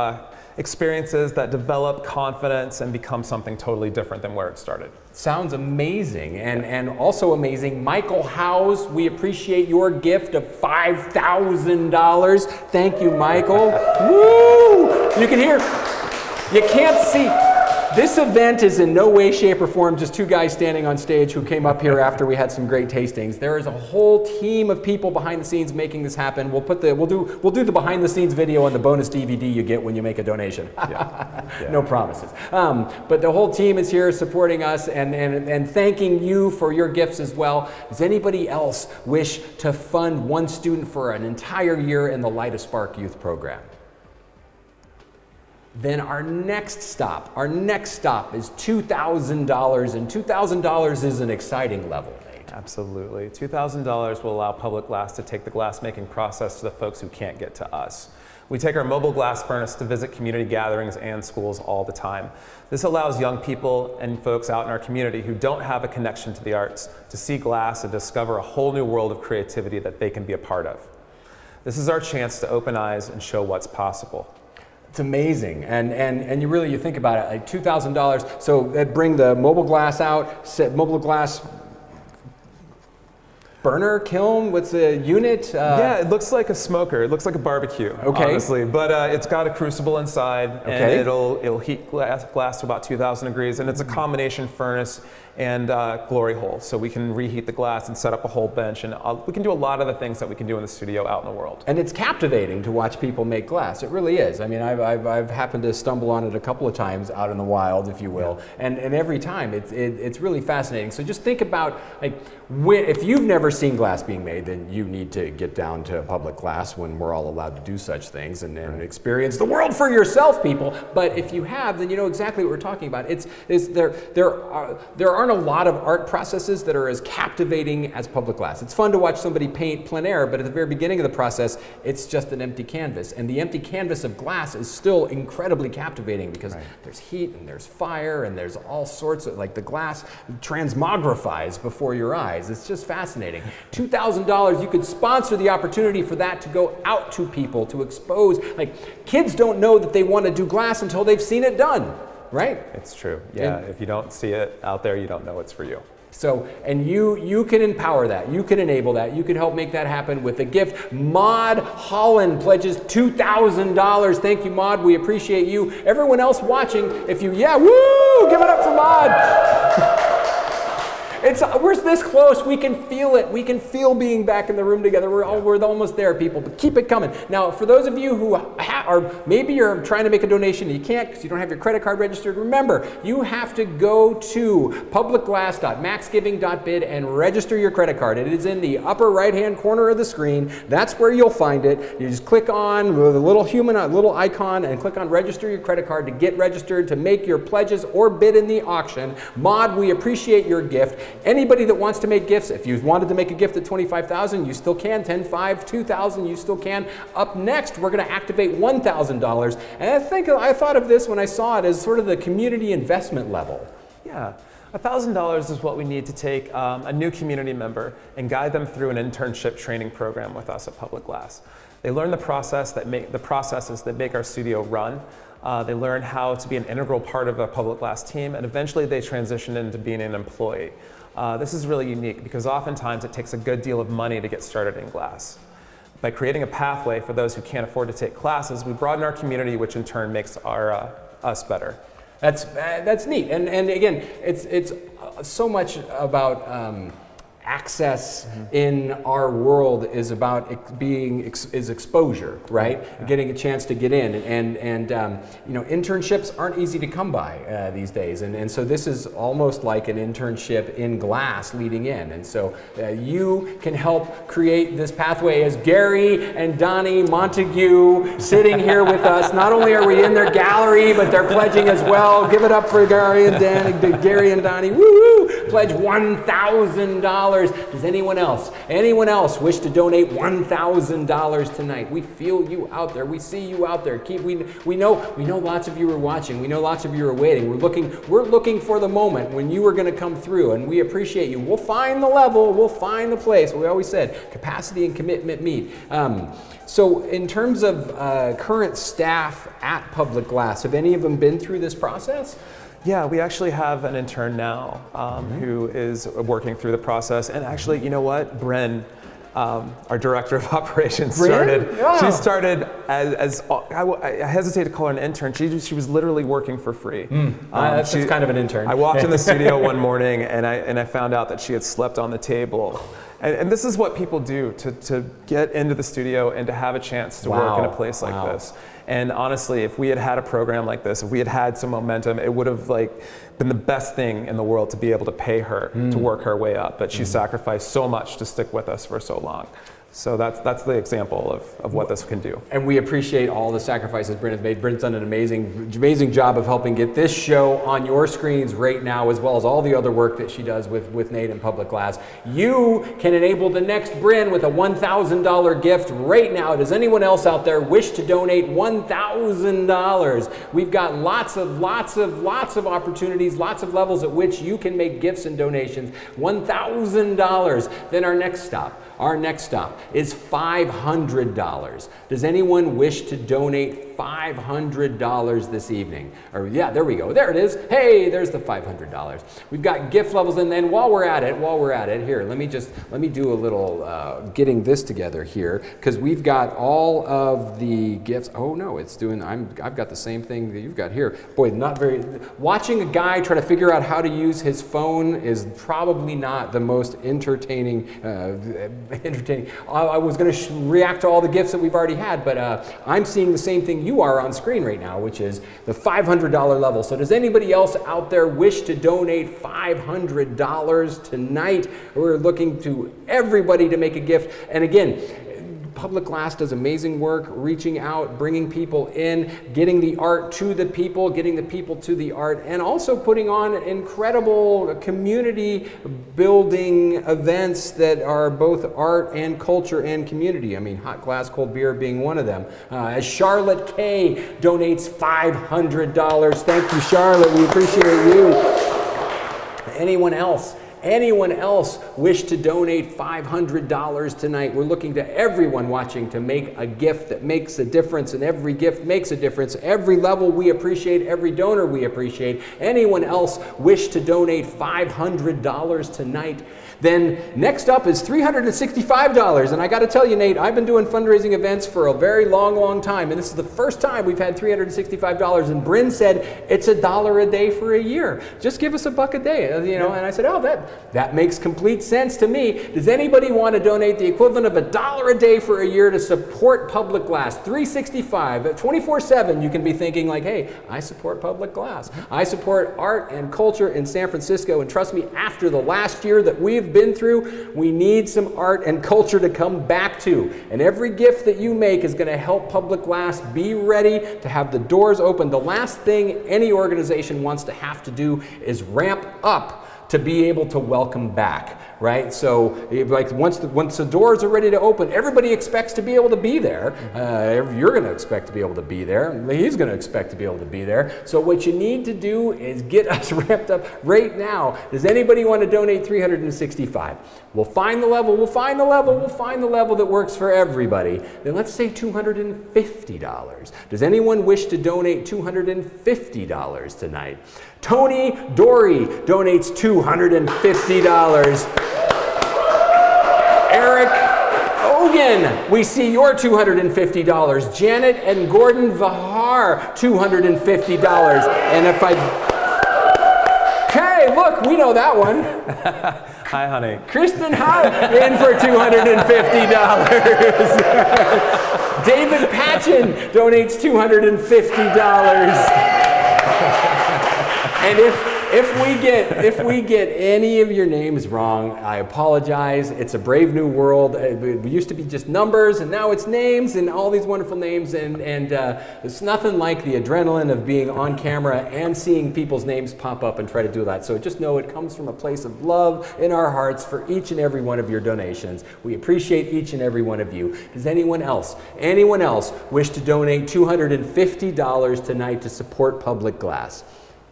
experiences that develop confidence and become something totally different than where it started. Sounds amazing, and also amazing. Michael Howes, we appreciate your gift of $5,000. Thank you, Michael. Woo! You can hear, you can't see. This event is in no way, shape, or form just two guys standing on stage who came up here after we had some great tastings. There is a whole team of people behind the scenes making this happen. We'll do the behind the scenes video on the bonus DVD you get when you make a donation. No promises. But the whole team is here supporting us and thanking you for your gifts as well. Does anybody else wish to fund one student for an entire year in the Light a Spark youth program? Then our next stop is $2,000, and $2,000 is an exciting level, Nate. Absolutely. $2,000 will allow Public Glass to take the glass-making process to the folks who can't get to us. We take our mobile glass furnace to visit community gatherings and schools all the time. This allows young people and folks out in our community who don't have a connection to the arts to see glass and discover a whole new world of creativity that they can be a part of. This is our chance to open eyes and show what's possible. It's amazing, and you think about it, like $2,000. So bring the mobile glass out, set mobile glass burner, kiln, what's the unit? Yeah, it looks like a smoker. It looks like a barbecue, honestly. But it's got a crucible inside, and it'll heat glass to about 2,000 degrees, and it's a combination furnace and glory hole, so we can reheat the glass and set up a whole bench, and we can do a lot of the things that we can do in the studio out in the world. And it's captivating to watch people make glass. It really is. I mean, I've happened to stumble on it a couple of times out in the wild, if you will, and every time it's really fascinating. So just think about, like, if you've never seen glass being made, then you need to get down to Public Glass when we're all allowed to do such things and experience the world for yourself, people. But if you have, then you know exactly what we're talking about. There aren't a lot of art processes that are as captivating as Public Glass. It's fun to watch somebody paint plein air, but at the very beginning of the process, it's just an empty canvas. And the empty canvas of glass is still incredibly captivating because there's heat and there's fire and there's all sorts of, like the glass transmogrifies before your eyes. It's just fascinating. $2,000, you could sponsor the opportunity for that to go out to people, to expose. Like, kids don't know that they want to do glass until they've seen it done, right? It's true. Yeah, if you don't see it out there, you don't know it's for you. So, and you can empower that, you can enable that, you can help make that happen with a gift. Maud Holland pledges $2,000. Thank you, Maud, we appreciate you. Everyone else watching, if you, yeah, woo, give it up for Maud. We're this close, we can feel it. We can feel being back in the room together. We're almost there, people, but keep it coming. Now, for those of you who are, maybe you're trying to make a donation and you can't because you don't have your credit card registered, remember, you have to go to publicglass.maxgiving.bid and register your credit card. It is in the upper right-hand corner of the screen. That's where you'll find it. You just click on the little little icon and click on register your credit card to get registered to make your pledges or bid in the auction. Maud, we appreciate your gift. Anybody that wants to make gifts, if you wanted to make a gift at $25,000, you still can. 10, 5, 2,000, you still can. Up next, we're going to activate $1,000. And I thought of this when I saw it as sort of the community investment level. Yeah. $1,000 is what we need to take a new community member and guide them through an internship training program with us at Public Glass. They learn the processes that make our studio run. They learn how to be an integral part of a Public Glass team, and eventually they transition into being an employee. This is really unique because oftentimes it takes a good deal of money to get started in glass. By creating a pathway for those who can't afford to take classes, we broaden our community, which in turn makes us better. That's neat, and again, it's so much about access in our world is about exposure, right? Yeah. Getting a chance to get in, and you know, internships aren't easy to come by these days, and so this is almost like an internship in glass leading in, and so you can help create this pathway as Gary and Donnie Montague sitting here with us. Not only are we in their gallery, but they're pledging as well. Give it up for Gary and Donnie. Woo-hoo! Pledge $1,000. Does anyone else wish to donate $1,000 tonight? We feel you out there. We see you out there. We know lots of you are watching. We know lots of you are waiting. We're looking for the moment when you are going to come through, and we appreciate you. We'll find the level. We'll find the place. We always said capacity and commitment meet. So in terms of current staff at Public Glass, have any of them been through this process? Yeah, we actually have an intern now who is working through the process. And actually, you know what? Bren, our director of operations, she started as I hesitate to call her an intern. She was literally working for free. That's kind of an intern. I walked in the studio one morning and I found out that she had slept on the table. And this is what people do to get into the studio and to have a chance to work in a place like this. And honestly, if we had had a program like this, if we had had some momentum, it would have been the best thing in the world to be able to pay her to work her way up. But she sacrificed so much to stick with us for so long. So that's the example of what this can do. And we appreciate all the sacrifices Brent has made. Brent's done an amazing job of helping get this show on your screens right now, as well as all the other work that she does with Nate and Public Glass. You can enable the next Bryn with a $1,000 gift right now. Does anyone else out there wish to donate $1,000? We've got lots of opportunities, lots of levels at which you can make gifts and donations. $1,000. Then our next stop is $500. Does anyone wish to donate $500 this evening? Or yeah, there we go. There it is. Hey, there's the $500. We've got gift levels, and then while we're at it, here, let me do a little getting this together here, because we've got all of the gifts. Oh no, I've got the same thing that you've got here. Boy, watching a guy try to figure out how to use his phone is probably not the most entertaining. I was going to react to all the gifts that we've already had, but I'm seeing the same thing you are on screen right now, which is the $500 level. So does anybody else out there wish to donate $500 tonight? We're looking to everybody to make a gift. And again, Public Glass does amazing work reaching out, bringing people in, getting the art to the people, getting the people to the art, and also putting on incredible community building events that are both art and culture and community. I mean, hot glass, cold beer being one of them. As Charlotte K donates $500. Thank you, Charlotte. We appreciate you. Anyone else? Anyone else wish to donate $500 tonight? We're looking to everyone watching to make a gift that makes a difference, and every gift makes a difference. Every level we appreciate, every donor we appreciate. Anyone else wish to donate $500 tonight? Then next up is $365. And I got to tell you, Nate, I've been doing fundraising events for a very long time, and this is the first time we've had $365. And Bryn said it's $1 a day for a year. Just give us $1 a day, you know. And I said, oh, that makes complete sense to me. Does anybody want to donate the equivalent of $1 a day for a year to support Public Glass? $365, 24/7. You can be thinking like, hey, I support Public Glass. I support art and culture in San Francisco. And trust me, after the last year that we've been through, we need some art and culture to come back to. And every gift that you make is going to help Public Glass be ready to have the doors open. The last thing any organization wants to have to do is ramp up to be able to welcome back, right? So like once the doors are ready to open, everybody expects to be able to be there. You're going to expect to be able to be there. He's going to expect to be able to be there. So what you need to do is get us ramped up right now. Does anybody want to donate $365? We'll find the level, we'll find the level, we'll find the level that works for everybody. Then let's say $250. Does anyone wish to donate $250 tonight? Tony Dory donates $250. Eric Ogan, we see your $250. Janet and Gordon Vahar, $250. And if okay, look, we know that one. Hi, honey. Kristen Hart in for $250. David Patchen donates $250. And if we get any of your names wrong, I apologize. It's a brave new world. It used to be just numbers, and now it's names, and all these wonderful names. And it's nothing like the adrenaline of being on camera and seeing people's names pop up and try to do that. So just know it comes from a place of love in our hearts for each and every one of your donations. We appreciate each and every one of you. Does anyone else wish to donate $250 tonight to support Public Glass?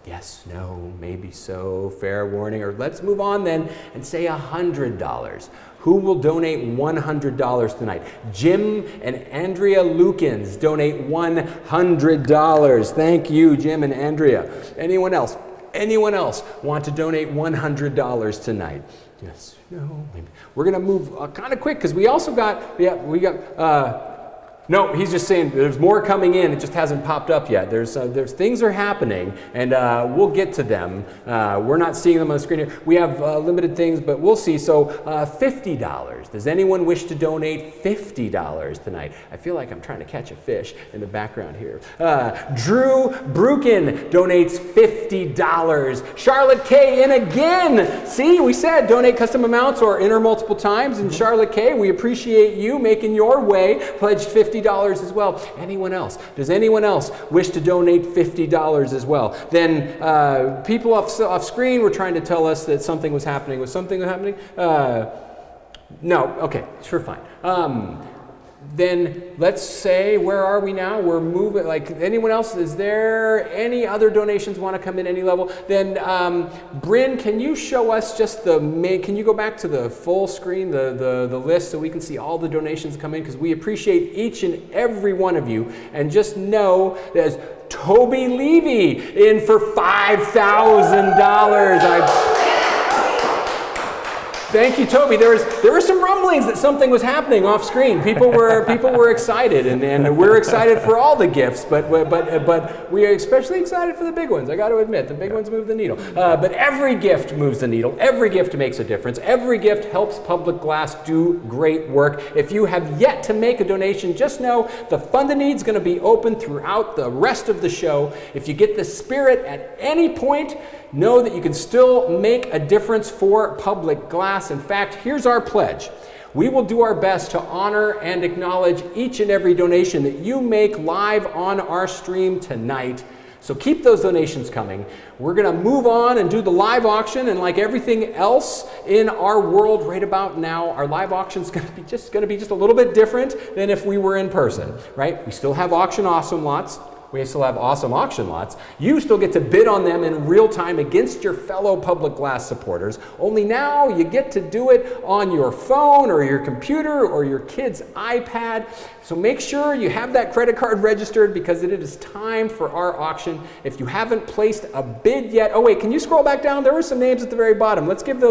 Yes, no, maybe so, fair warning. Or let's move on then and say $100. Who will donate $100 tonight? Jim and Andrea Lukens donate $100. Thank you, Jim and Andrea. Anyone else? Anyone else want to donate $100 tonight? Yes, no, maybe. We're going to move kind of quick because we also got, no, he's just saying there's more coming in. It just hasn't popped up yet. There's things are happening, and we'll get to them. We're not seeing them on the screen here. We have limited things, but we'll see. So $50. Does anyone wish to donate $50 tonight? I feel like I'm trying to catch a fish in the background here. Drew Brukin donates $50. Charlotte K in again. See, we said donate custom amounts or enter multiple times. And Charlotte K, we appreciate you making your way. Pledged $50 as well. Anyone else? Does anyone else wish to donate $50 as well? Then people off screen were trying to tell us that something was happening. Was something happening? No. Okay, sure, fine. Then let's say, where are we now? We're moving, like anyone else, is there any other donations want to come in any level? Then Bryn, can you show us just the main, can you go back to the full screen, the list so we can see all the donations come in? Because we appreciate each and every one of you. And just know there's Toby Levy in for $5,000. Thank you, Toby. There were some rumblings that something was happening off screen. People were excited, and we're excited for all the gifts, but we are especially excited for the big ones. I got to admit, the big ones move the needle. But every gift moves the needle. Every gift makes a difference. Every gift helps Public Glass do great work. If you have yet to make a donation, just know the Fund a Need is going to be open throughout the rest of the show. If you get the spirit at any point, know that you can still make a difference for Public Glass. In fact, here's our pledge. We will do our best to honor and acknowledge each and every donation that you make live on our stream tonight. So keep those donations coming. We're going to move on and do the live auction, and like everything else in our world right about now, our live auction is going to be just a little bit different than if we were in person, right? We still have auction awesome lots. We still have awesome auction lots. You still get to bid on them in real time against your fellow Public Glass supporters. Only now you get to do it on your phone or your computer or your kid's iPad. So make sure you have that credit card registered, because it is time for our auction. If you haven't placed a bid yet, oh wait, can you scroll back down? There were some names at the very bottom. Let's give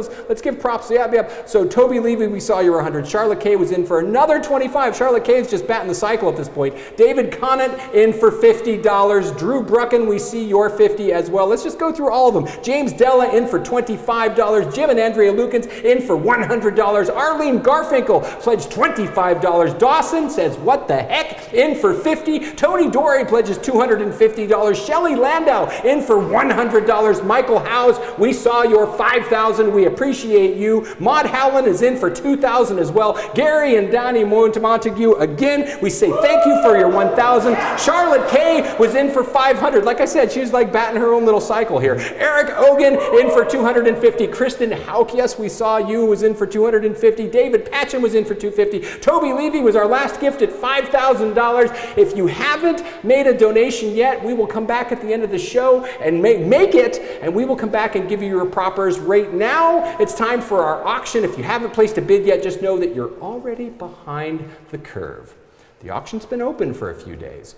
props. Yeah. So Toby Levy, we saw you were 100. Charlotte Kay was in for another 25. Charlotte Kay is just batting the cycle at this point. David Conant in for $50. Drew Brucken, we see your 50 as well. Let's just go through all of them. James Della in for $25. Jim and Andrea Lukens in for $100. Arlene Garfinkel pledged $25. Dawson says, what the heck, in for $50. Tony Dory pledges $250. Shelley Landau in for $100. Michael Howes, we saw your $5,000. We appreciate you. Maud Howland is in for $2,000 as well. Gary and Donnie Montague, again, we say thank you for your $1,000. Charlotte Kay was in for $500. Like I said, she's like batting her own little cycle here. Eric Ogan in for $250. Kristen Hauk, yes, we saw you, was in for $250. David Patchen was in for $250. Toby Levy was our last gift at $5,000. If you haven't made a donation yet, we will come back at the end of the show and make it, and we will come back and give you your propers. Right now, it's time for our auction. If you haven't placed a bid yet, just know that you're already behind the curve. The auction's been open for a few days.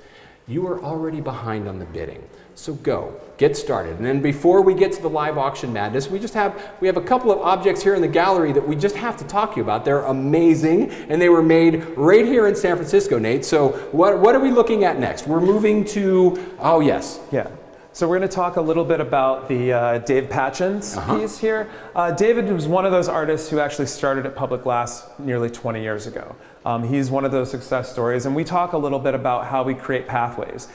You are already behind on the bidding. So go, get started. And then before we get to the live auction madness, we have a couple of objects here in the gallery that we just have to talk to you about. They're amazing, and they were made right here in San Francisco, Nate. So what are we looking at next? We're moving to, oh yes. Yeah. So we're going to talk a little bit about the Dave Patchen's piece here. David was one of those artists who actually started at Public Glass nearly 20 years ago. He's one of those success stories, and we talk a little bit about how we create pathways.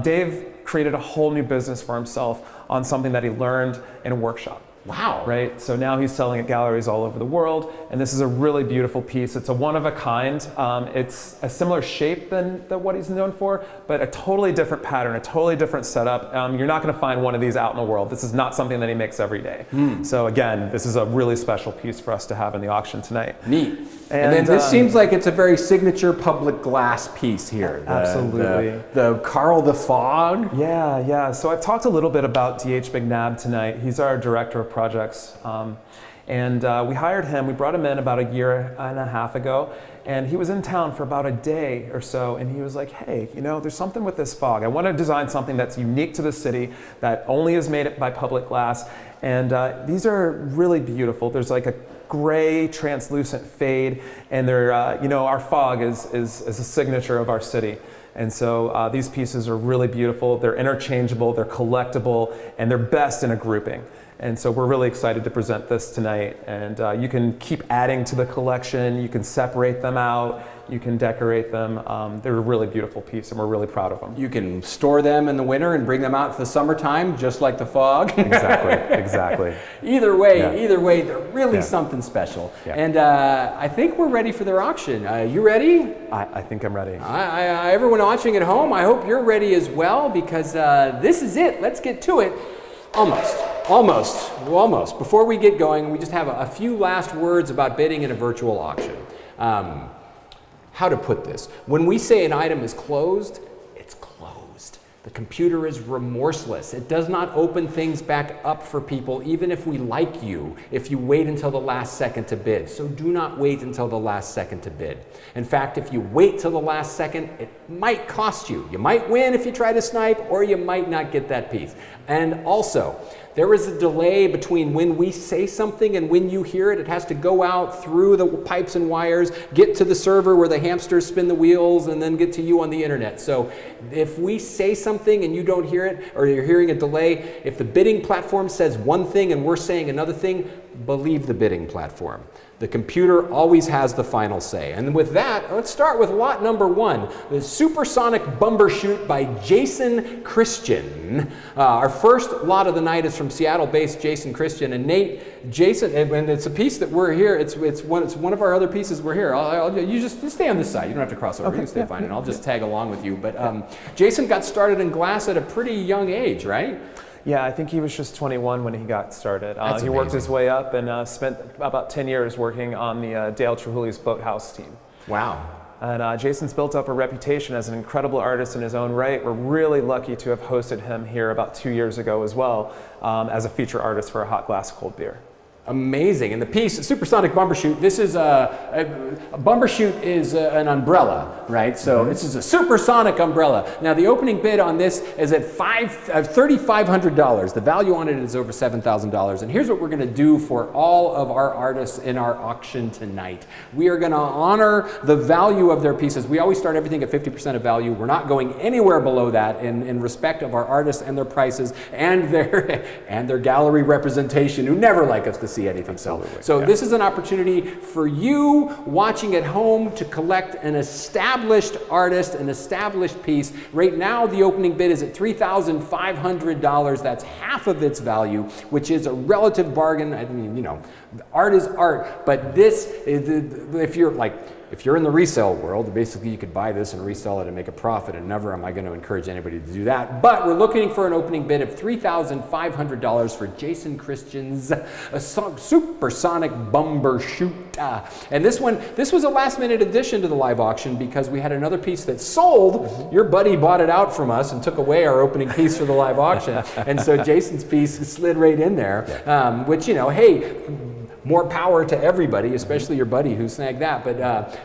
Dave created a whole new business for himself on something that he learned in a workshop. Wow. Right? So now he's selling at galleries all over the world, and this is a really beautiful piece. It's a one of a kind. It's a similar shape than what he's known for, but a totally different pattern, a totally different setup. You're not going to find one of these out in the world. This is not something that he makes every day. So again, this is a really special piece for us to have in the auction tonight. Neat. And then this seems like it's a very signature Public Glass piece here. Absolutely. The Carl the Fog. Yeah. So I've talked a little bit about D.H. McNabb tonight. He's our director of projects. And we hired him. We brought him in about a year and a half ago. And he was in town for about a day or so. And he was like, hey, there's something with this fog. I want to design something that's unique to the city, that only is made by Public Glass. And these are really beautiful. There's like a gray translucent fade, and they're our fog is a signature of our city. And so these pieces are really beautiful. They're interchangeable, they're collectible, and they're best in a grouping. And so we're really excited to present this tonight. And you can keep adding to the collection, you can separate them out, you can decorate them. They're a really beautiful piece, and we're really proud of them. You can store them in the winter and bring them out for the summertime, just like the fog. Exactly. Either way, they're really something special. Yeah. And I think we're ready for their auction. You ready? I think I'm ready. Everyone watching at home, I hope you're ready as well, because this is it. Let's get to it. Almost. Before we get going, we just have a few last words about bidding in a virtual auction. How to put this? When we say an item is closed, it's closed. The computer is remorseless. It does not open things back up for people, even if we like you, if you wait until the last second to bid. So do not wait until the last second to bid. In fact, if you wait till the last second, it might cost you. You might win if you try to snipe, or you might not get that piece. And also, There is a delay between when we say something and when you hear it. It has to go out through the pipes and wires, get to the server where the hamsters spin the wheels, and then get to you on the internet. So if we say something and you don't hear it, or you're hearing a delay, if the bidding platform says one thing and we're saying another thing, believe the bidding platform. The computer always has the final say. And with that, let's start with lot number 1, the Supersonic Bumbershoot by Jason Christian. Our first lot of the night is from Seattle-based Jason Christian. And Nate, Jason, and it's a piece that we're here. It's one of our other pieces we're here. You just stay on this side. You don't have to cross over. Okay, you can stay fine, and I'll just tag along with you. But Jason got started in glass at a pretty young age, right? Yeah, I think he was just 21 when he got started. That's he worked amazing. his way up and spent about 10 years working on the Dale Chihuly's Boathouse team. Wow. And Jason's built up a reputation as an incredible artist in his own right. We're really lucky to have hosted him here about 2 years ago as well as a feature artist for a Hot Glass Cold Beer. Amazing. And the piece, Supersonic Bumbershoot, this is a Bumbershoot is an umbrella, right? So this is a supersonic umbrella. Now the opening bid on this is at $3,500. The value on it is over $7,000. And here's what we're going to do for all of our artists in our auction tonight. We are going to honor the value of their pieces. We always start everything at 50% of value. We're not going anywhere below that in respect of our artists and their prices and their gallery representation, who never like us to see anything. So this is an opportunity for you watching at home to collect an established artist, an established piece. Right now, the opening bid is at $3,500. That's half of its value, which is a relative bargain. I mean, you know, art is art, but this is, if you're in the resale world, basically you could buy this and resell it and make a profit, and never am I going to encourage anybody to do that. But we're looking for an opening bid of $3,500 for Jason Christian's Supersonic Bumbershoot. And this was a last-minute addition to the live auction because we had another piece that sold. Your buddy bought it out from us and took away our opening piece for the live auction. And so Jason's piece slid right in there, which, you know, hey, more power to everybody, especially your buddy who snagged that. But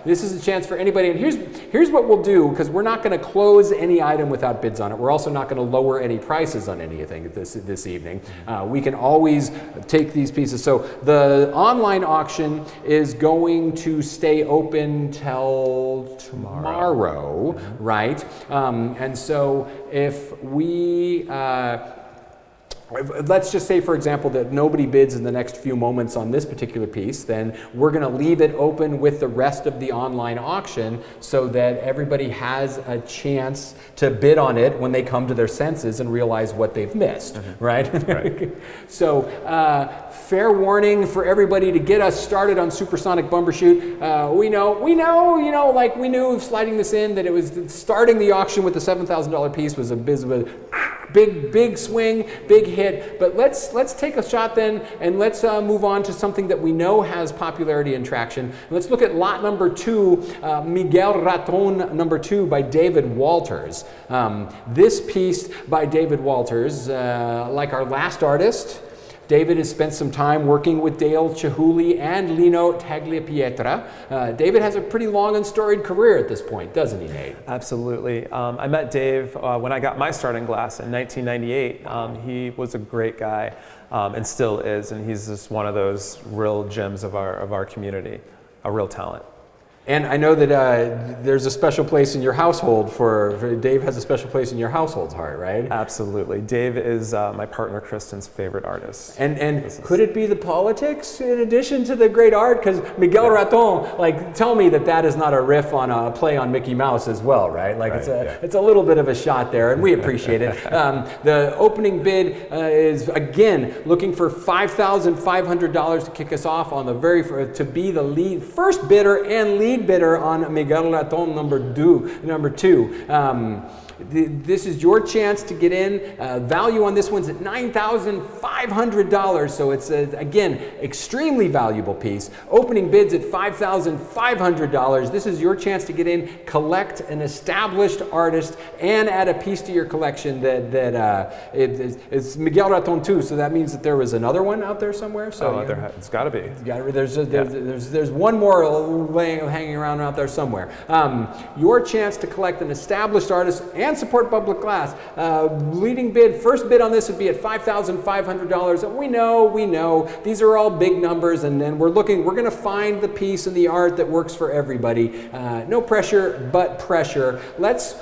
this is a chance for anybody. And here's what we'll do, because we're not going to close any item without bids on it. We're also not going to lower any prices on anything this evening. We can always take these pieces. So the online auction is going to stay open till tomorrow, right? And so if we let's just say, for example, that nobody bids in the next few moments on this particular piece, then we're going to leave it open with the rest of the online auction so that everybody has a chance to bid on it when they come to their senses and realize what they've missed, right? So fair warning for everybody to get us started on Supersonic Bumbershoot. We know, you know, like we knew sliding this in that it was starting the auction with the $7,000 piece was a big swing, big hit. But let's take a shot then, and let's move on to something that we know has popularity and traction. Let's look at lot number 2, Miguel Raton number 2 by David Walters. This piece by David Walters, like our last artist, David has spent some time working with Dale Chihuly and Lino Tagliapietra. David has a pretty long and storied career at this point, doesn't he, Nate? Absolutely. I met Dave when I got my start in glass in 1998. He was a great guy and still is, and he's just one of those real gems of our community, a real talent. And I know that there's a special place in your household for Dave has a special place in your household's heart, right? Absolutely. Dave is my partner Kristen's favorite artist. And could it be the politics in addition to the great art? Because Miguel Raton, like, tell me that is not a riff on a play on Mickey Mouse as well, right? Like, it's a little bit of a shot there, and we appreciate it. The opening bid is, again, looking for $5,500 to kick us off on to be the first bidder and lead bidder on Miguel Raton number 2. This is your chance to get in. Value on this one's at $9,500, so it's again extremely valuable piece. Opening bids at $5,500. This is your chance to get in, collect an established artist, and add a piece to your collection it's Miguel Raton 2. So that means that there was another one out there somewhere. So it's got to be. There's one more hanging around out there somewhere. Your chance to collect an established artist and and support public glass. Leading bid, first bid on this would be at $5,500. And we know, these are all big numbers, and then we're going to find the piece and the art that works for everybody. No pressure, but pressure. Let's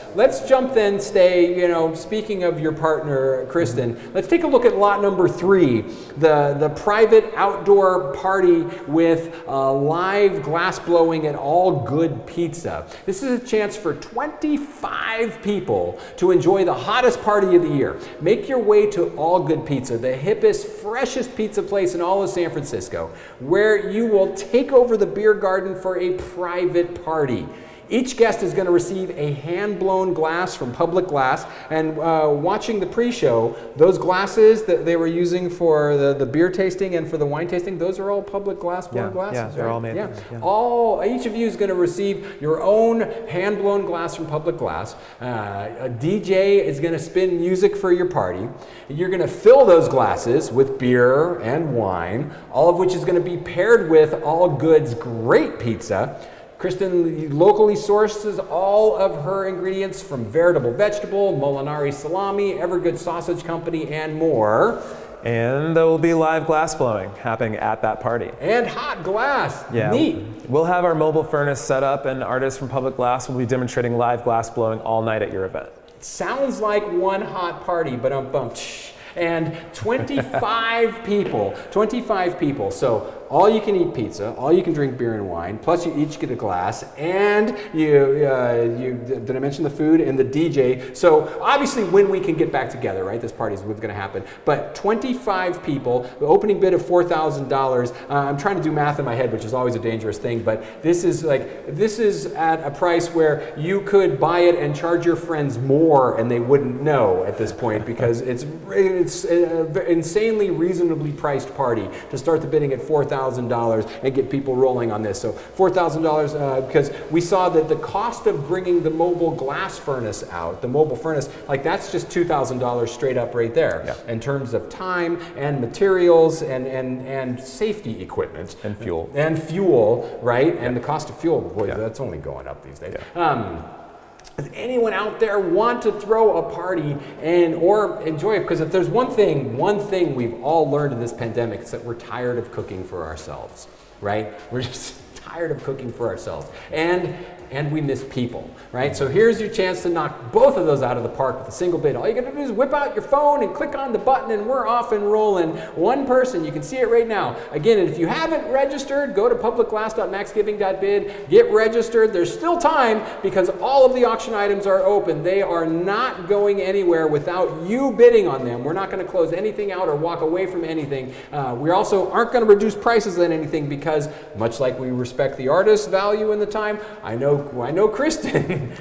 jump then, speaking of your partner, Kristen, let's take a look at lot number 3, the private outdoor party with live glass blowing at All Good Pizza. This is a chance for 25 people to enjoy the hottest party of the year. Make your way to All Good Pizza, the hippest, freshest pizza place in all of San Francisco, where you will take over the beer garden for a private party. Each guest is going to receive a hand-blown glass from Public Glass, and watching the pre-show, those glasses that they were using for the beer tasting and for the wine tasting, those are all Public Glass blown glasses. Yeah, they're all made. Yeah. Yeah. Each of you is going to receive your own hand-blown glass from Public Glass. A DJ is going to spin music for your party. You're going to fill those glasses with beer and wine, all of which is going to be paired with All Good's great pizza. Kristen locally sources all of her ingredients from Veritable Vegetable, Molinari Salami, Evergood Sausage Company, and more. And there will be live glass blowing happening at that party. And hot glass. Yeah. Neat. We'll have our mobile furnace set up, and artists from Public Glass will be demonstrating live glass blowing all night at your event. Sounds like one hot party, but and 25 people. So all you can eat pizza, all you can drink beer and wine, plus you each get a glass, and did I mention the food and the DJ? So obviously when we can get back together, right, this party is going to happen, but 25 people, the opening bid of $4,000, I'm trying to do math in my head, which is always a dangerous thing, but this is at a price where you could buy it and charge your friends more and they wouldn't know at this point, because it's an insanely reasonably priced party to start the bidding at $4,000 and get people rolling on this. So $4,000 because we saw that the cost of bringing the mobile glass furnace out, the mobile furnace, like that's just $2,000 straight up right there in terms of time and materials and safety equipment. And fuel. And fuel, right? And the cost of fuel, boy, that's only going up these days. Does anyone out there want to throw a party or enjoy it? Because if there's one thing we've all learned in this pandemic, is that we're tired of cooking for ourselves, right? We're just tired of cooking for ourselves. And we miss people, right? So here's your chance to knock both of those out of the park with a single bid. All you gotta do is whip out your phone and click on the button and we're off and rolling. One person, you can see it right now. Again, if you haven't registered, go to publicglass.maxgiving.bid, get registered. There's still time because all of the auction items are open. They are not going anywhere without you bidding on them. We're not gonna close anything out or walk away from anything. We also aren't gonna reduce prices on anything because much like we respect the artist's value and the time, I know Kristen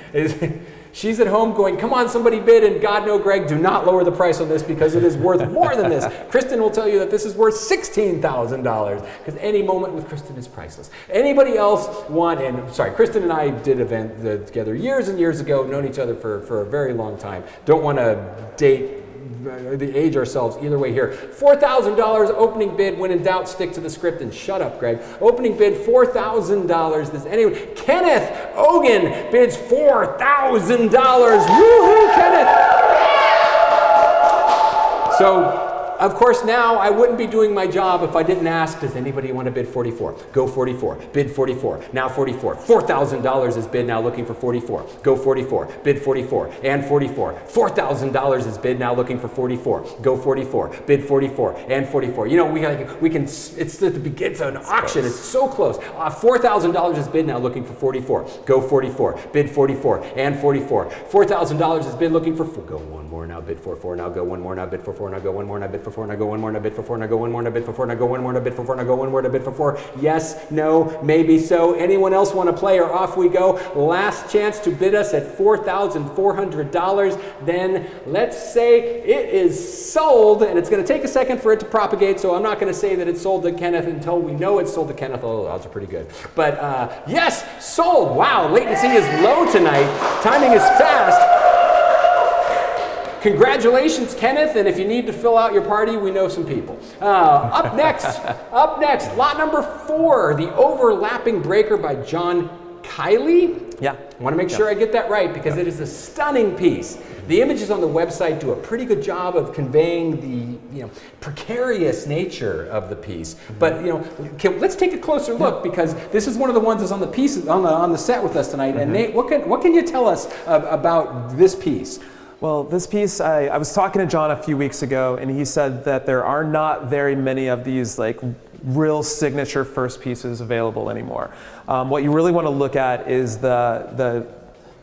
she's at home going, come on, somebody bid, and God no, Greg, do not lower the price on this because it is worth more than this. Kristen will tell you that this is worth $16,000 because any moment with Kristen is priceless. Anybody else want, Kristen and I did an event together years and years ago, known each other for a very long time. Don't want to age ourselves either way here. $4,000 opening bid. When in doubt, stick to the script and shut up, Greg. Opening bid $4,000. Does anyone? Kenneth Ogan bids $4,000. Woohoo, Kenneth! So, of course, now I wouldn't be doing my job if I didn't ask, does anybody want to bid 44? Go 44. Bid 44. Now 44. $4,000 is bid, now looking for 44. Go 44. Bid 44. And 44. $4,000 is bid, now looking for 44. Go 44. Bid 44. And 44. You know, we can, it's an auction. It's so close. $4,000 is bid, now looking for 44. Go 44. Bid 44. And 44. $4,000 is bid, looking for 4. Go one more, now bid for 4. Now go one more, now bid for 4. Now go one more, now bid for 4, now go one more, now bid for 4, now go one more, now bid for 4, now go one more, now bid for 4, now go one more, now bid for 4. Yes, no, maybe so. Anyone else want to play or off we go? Last chance to bid us at $4,400. Then let's say it is sold, and it's going to take a second for it to propagate, so I'm not going to say that it's sold to Kenneth until we know it's sold to Kenneth. Oh, the odds are pretty good. But yes, sold. Wow, latency is low tonight. Timing is fast. Congratulations, Kenneth, and if you need to fill out your party, we know some people. Up next, lot number 4, The Overlapping Breaker by John Kylie? Yeah. I want to make sure I get that right because it is a stunning piece. The images on the website do a pretty good job of conveying the precarious nature of the piece. But let's take a closer look because this is one of the ones that's on the piece on the set with us tonight. And Nate, what can you tell us about this piece? Well, this piece, I was talking to John a few weeks ago, and he said that there are not very many of these like real signature first pieces available anymore. What you really want to look at is the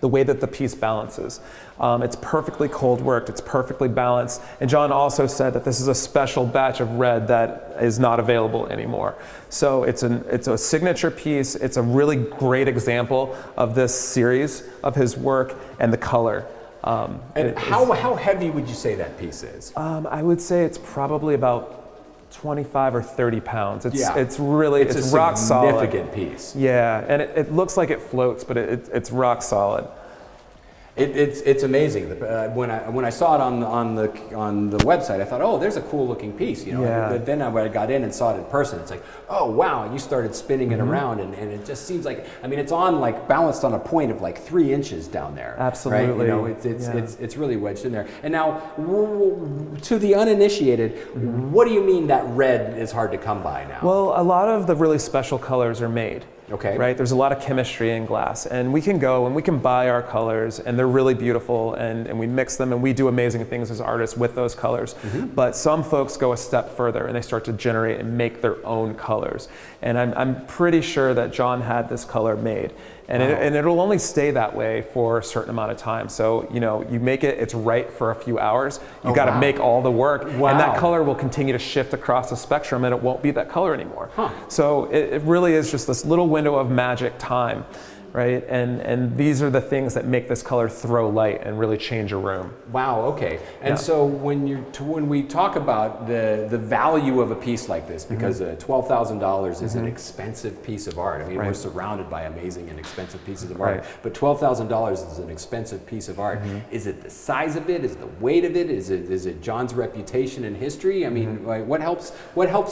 way that the piece balances. It's perfectly cold worked, it's perfectly balanced, and John also said that this is a special batch of red that is not available anymore. So it's a signature piece, it's a really great example of this series of his work and the color. And how heavy would you say that piece is? I would say it's probably about 25 or 30 pounds. It's a rock solid. Significant piece. Yeah, and it looks like it floats, but it's rock solid. It's amazing. When I saw it on the website, I thought, oh, there's a cool looking piece, Yeah. But then when I got in and saw it in person, it's like, oh wow! And you started spinning it around, and it just seems like, it's on balanced on a point of 3 inches down there. Absolutely. Right? It's really wedged in there. And now, to the uninitiated, what do you mean that red is hard to come by now? Well, a lot of the really special colors are made. Okay. Right? There's a lot of chemistry in glass, and we can go and we can buy our colors, and they're really beautiful, and we mix them, and we do amazing things as artists with those colors. But some folks go a step further, and they start to generate and make their own colors. And I'm pretty sure that John had this color made. And it'll only stay that way for a certain amount of time. So, you make it, it's right for a few hours. You got to make all the work. Wow. And that color will continue to shift across the spectrum, and it won't be that color anymore. So it really is just this little window of magic time, right? And these are the things that make this color throw light and really change a room. Wow, okay. And so when we talk about the value of a piece like this, because $12,000 is an expensive piece of art. We're surrounded by amazing and expensive pieces of art, but $12,000 is an expensive piece of art. Is it the size of it? Is it the weight of it? Is it John's reputation and history? What helps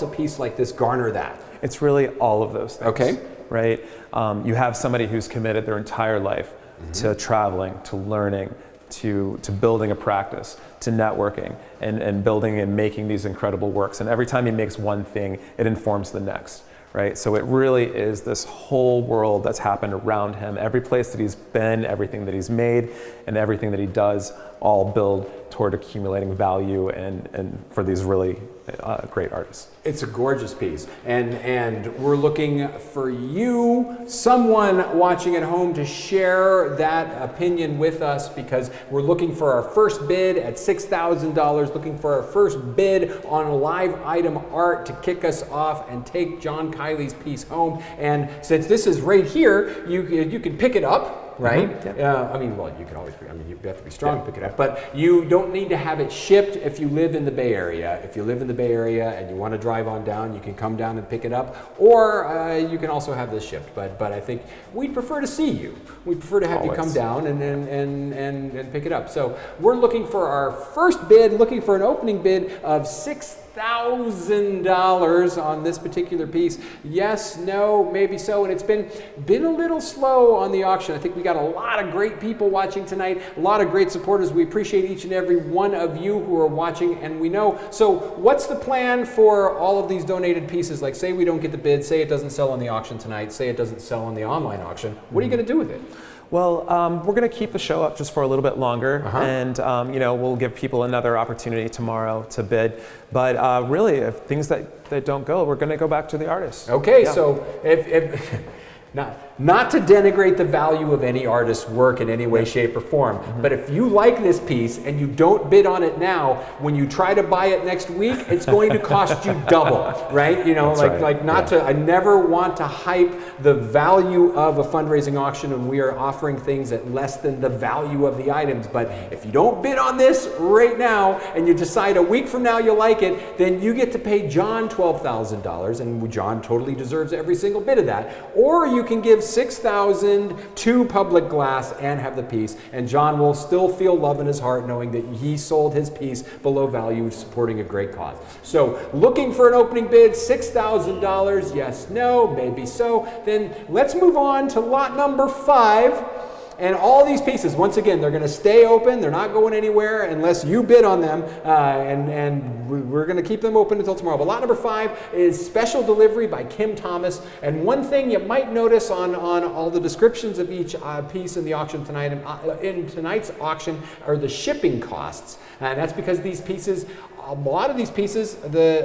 a piece like this garner that? It's really all of those things. Okay. Right? You have somebody who's committed their entire life to traveling, to learning, to building a practice, to networking, and building and making these incredible works. And every time he makes one thing, it informs the next. Right? So it really is this whole world that's happened around him. Every place that he's been, everything that he's made, and everything that he does all build toward accumulating value and for these really great artists. It's a gorgeous piece, and we're looking for you, someone watching at home, to share that opinion with us, because we're looking for our first bid at $6,000, looking for our first bid on a live item art to kick us off and take John Kiley's piece home. And since this is right here, you can pick it up. Right? You can always, you have to be strong to pick it up, but you don't need to have it shipped if you live in the Bay Area. If you live in the Bay Area and you want to drive on down, you can come down and pick it up, or you can also have this shipped. But I think we'd prefer to see you. We'd prefer to have you come down and pick it up. So we're looking for our first bid, looking for an opening bid of $6,000 on this particular piece. Yes, no, maybe so. And it's been a little slow on the auction. I think we got a lot of great people watching tonight, a lot of great supporters. We appreciate each and every one of you who are watching, and we know. So what's the plan for all of these donated pieces? Like, say we don't get the bid, say it doesn't sell on the auction tonight, say it doesn't sell on the online auction. What are you going to do with it? Well, we're going to keep the show up just for a little bit longer, and we'll give people another opportunity tomorrow to bid. But really, if things that don't go, we're going to go back to the artists. Okay, so if not to denigrate the value of any artist's work in any way, shape, or form, but if you like this piece and you don't bid on it now, when you try to buy it next week, it's going to cost you double, right? I never want to hype the value of a fundraising auction when we are offering things at less than the value of the items. But if you don't bid on this right now and you decide a week from now you like it, then you get to pay John $12,000, and John totally deserves every single bit of that. Or you you can give $6,000 to Public Glass and have the piece, and John will still feel love in his heart knowing that he sold his piece below value, supporting a great cause. So looking for an opening bid, $6,000, yes, no, maybe so. Then let's move on to lot number 5. And all these pieces, once again, they're going to stay open. They're not going anywhere unless you bid on them. And we're going to keep them open until tomorrow. But lot number 5 is special delivery by Kim Thomas. And one thing you might notice on all the descriptions of each piece in the auction tonight, in tonight's auction, are the shipping costs. And that's because these pieces, a lot of these pieces,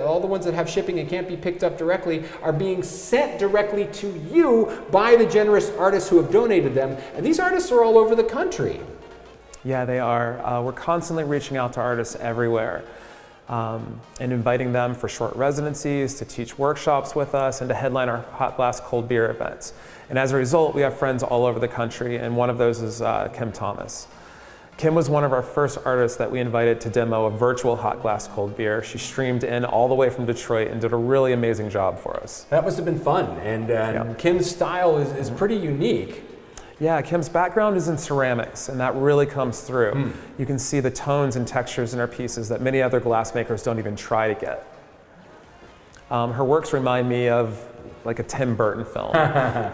all the ones that have shipping and can't be picked up directly, are being sent directly to you by the generous artists who have donated them. And these artists are all over the country. Yeah, they are. We're constantly reaching out to artists everywhere and inviting them for short residencies, to teach workshops with us, and to headline our hot glass cold beer events. And as a result, we have friends all over the country, and one of those is Kim Thomas. Kim was one of our first artists that we invited to demo a virtual hot glass cold beer. She streamed in all the way from Detroit and did a really amazing job for us. That must have been fun, and Kim's style is pretty unique. Yeah, Kim's background is in ceramics, and that really comes through. You can see the tones and textures in her pieces that many other glassmakers don't even try to get. Her works remind me of like a Tim Burton film.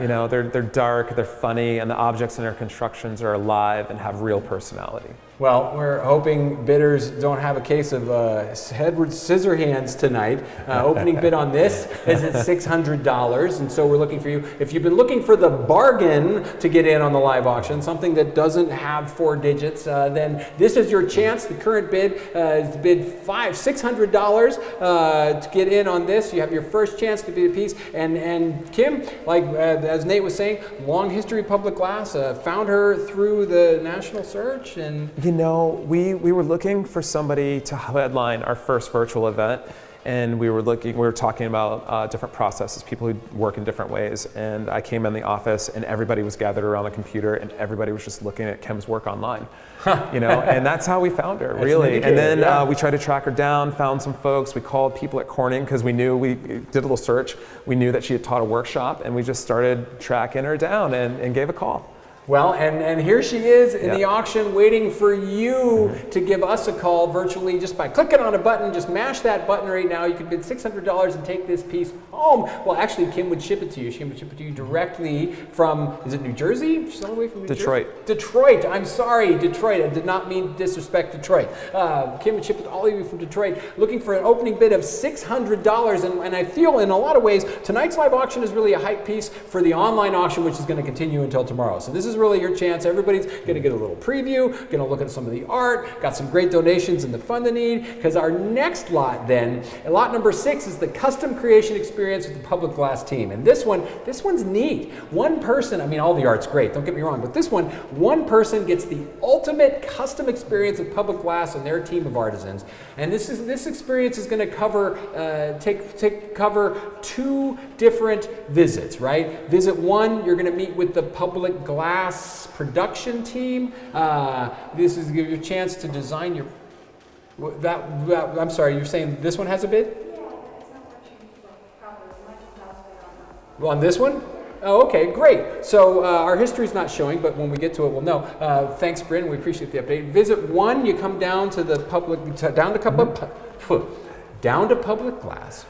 You know, they're dark, they're funny, and the objects in her constructions are alive and have real personality. Well, we're hoping bidders don't have a case of Edward Scissorhands tonight. Opening bid on this is at $600, and so we're looking for you. If you've been looking for the bargain to get in on the live auction, something that doesn't have 4 digits, then this is your chance. The current bid is to bid $600 to get in on this. You have your first chance to bid a piece. And Kim, like as Nate was saying, long history of Public Glass. Found her through the national search, and you know, we were looking for somebody to headline our first virtual event, and we were talking about different processes, people who work in different ways, and I came in the office and everybody was gathered around the computer and everybody was just looking at Kim's work online. You know, and that's how we found her, really. And then we tried to track her down, found some folks. We called people at Corning because we knew, we did a little search. We knew that she had taught a workshop, and we just started tracking her down and gave a call. Well, and here she is in the auction waiting for you to give us a call virtually just by clicking on a button. Just mash that button right now. You can bid $600 and take this piece home. Well, actually, Kim would ship it to you. She would ship it to you directly from, is it New Jersey? She's all the way from New Detroit. Jersey? Detroit. I'm sorry, Detroit. I did not mean to disrespect Detroit. Kim would ship it all the way from Detroit. Looking for an opening bid of $600. And I feel in a lot of ways, tonight's live auction is really a hype piece for the online auction, which is going to continue until tomorrow. So this is really your chance. Everybody's going to get a little preview, going to look at some of the art, got some great donations in the fund they need, because our next lot then, lot number 6, is the custom creation experience with the Public Glass team. And this one's neat. One person, I mean, all the art's great, don't get me wrong, but this one person gets the ultimate custom experience with Public Glass and their team of artisans. And this experience is going to cover cover 2 different visits, right? Visit 1, you're going to meet with the Public Glass production team. This is give you a chance to design your. I'm sorry, you're saying this one has a bid? Well, on this one? Oh, okay, great. So our history's not showing, but when we get to it, we'll know. Thanks, Bryn. We appreciate the update. Visit 1, you come down to the down to Public Glass.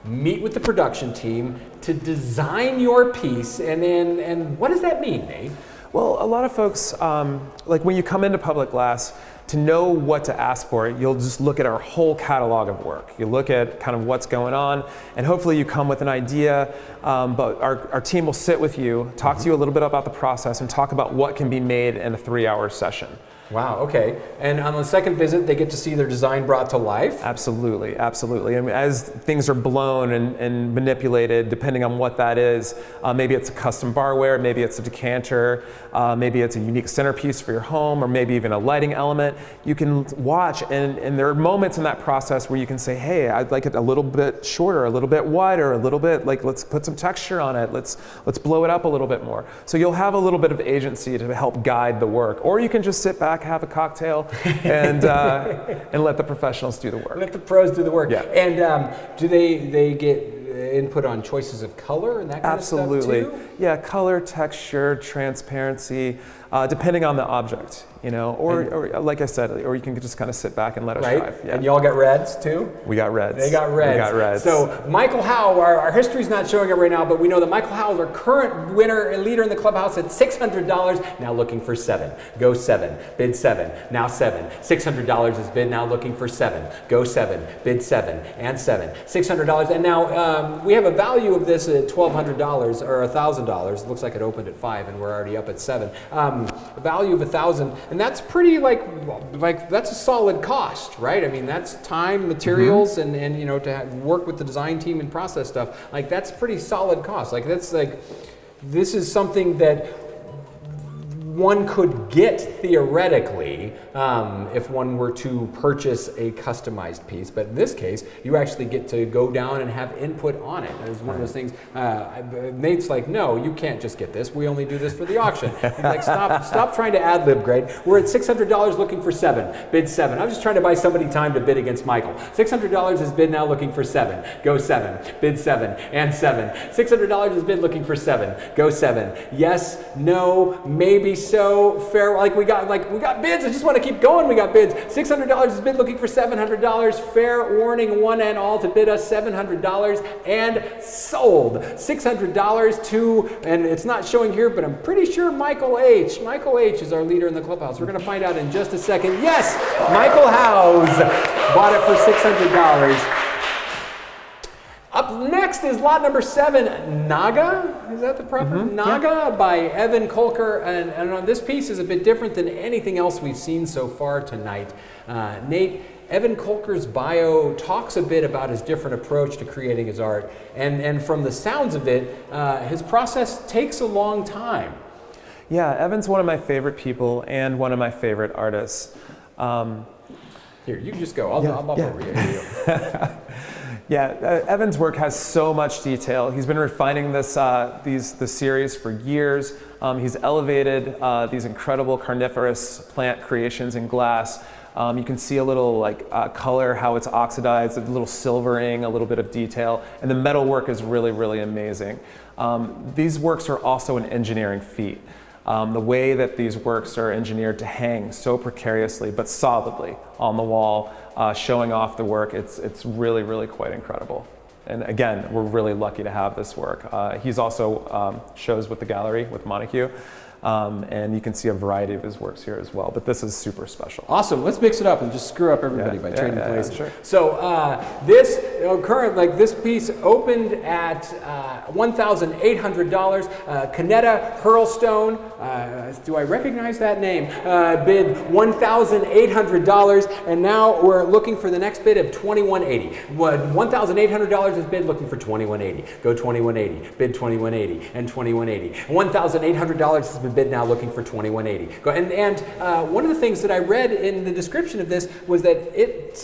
Meet with the production team to design your piece, and what does that mean, Nate? Well, a lot of folks, like when you come into Public Glass, to know what to ask for, you'll just look at our whole catalog of work. You look at kind of what's going on, and hopefully you come with an idea, but our team will sit with you, talk to you a little bit about the process, and talk about what can be made in a 3-hour session. Wow, okay. And on the second visit, they get to see their design brought to life? Absolutely, absolutely. I mean, as things are blown and manipulated, depending on what that is, maybe it's a custom barware, maybe it's a decanter, maybe it's a unique centerpiece for your home, or maybe even a lighting element. You can watch, and there are moments in that process where you can say, hey, I'd like it a little bit shorter, a little bit wider, a little bit, like let's put some texture on it, let's blow it up a little bit more. So you'll have a little bit of agency to help guide the work. Or you can just sit back, have a cocktail, and let the professionals do the work. Let the pros do the work. Yeah. And do they get input on choices of color and that kind Absolutely. of stuff too? Yeah, color, texture, transparency, depending on the object, you know, or like I said, or you can just kind of sit back and let us drive. Yeah. And y'all got reds too? We got reds. They got reds. We got reds. So Michael Howe, our history's not showing it right now, but we know that Michael Howe is our current winner and leader in the clubhouse at $600, now looking for 7. Go 7, bid 7, now 7. $600 is bid, now looking for 7. Go 7, bid 7, and 7. $600, and now we have a value of this at $1,200 or $1,000. It looks like it opened at 5 and we're already up at 7. A value of $1,000, and that's pretty like that's a solid cost, right? I mean, that's time, materials, and you know, to work with the design team and process stuff. Like, that's pretty solid cost. Like, that's like, this is something that one could get theoretically if one were to purchase a customized piece, but in this case, you actually get to go down and have input on it. It's one of those things. Nate's like, no, you can't just get this. We only do this for the auction. I'm like, stop trying to ad-lib, Greg. We're at $600 looking for 7. Bid 7. I'm just trying to buy somebody time to bid against Michael. $600 is bid now looking for 7. Go 7. Bid 7 and 7. $600 is bid looking for 7. Go 7. Yes, no, maybe so, fair. Like we got bids. I just want to keep going. We got bids. $600 is bid looking for $700. Fair warning, one and all to bid us $700 and sold. $600 to, and it's not showing here, but I'm pretty sure Michael H. Michael H. is our leader in the clubhouse. We're going to find out in just a second. Yes, Michael Howes bought it for $600. Up next is lot number 7, Naga. Is that the proper? Naga by Evan Kolker. And on this piece is a bit different than anything else we've seen so far tonight. Nate, Evan Kolker's bio talks a bit about his different approach to creating his art. And from the sounds of it, his process takes a long time. Yeah, Evan's one of my favorite people and one of my favorite artists. Here, you just go. I'll bump over you. Yeah, Evan's work has so much detail. He's been refining this series for years. He's elevated these incredible carnivorous plant creations in glass. You can see a little color, how it's oxidized, a little silvering, a little bit of detail, and the metal work is really, really amazing. These works are also an engineering feat. The way that these works are engineered to hang so precariously but solidly on the wall, showing off the work, it's really, really quite incredible. And again, we're really lucky to have this work. He's also shows with the gallery with Montague. And you can see a variety of his works here as well, but this is super special. Awesome. Let's mix it up and just screw up everybody by trading places. Sure. So this this piece opened at $1,800. Canetta Hurlstone, do I recognize that name? Bid $1,800, and now we're looking for the next bid of $2,180. $1,800 is bid, looking for $2,180. Go $2,180. Bid $2,180 and $2,180. $1,800 has been bid now, looking for $2,180. Go and one of the things that I read in the description of this was that it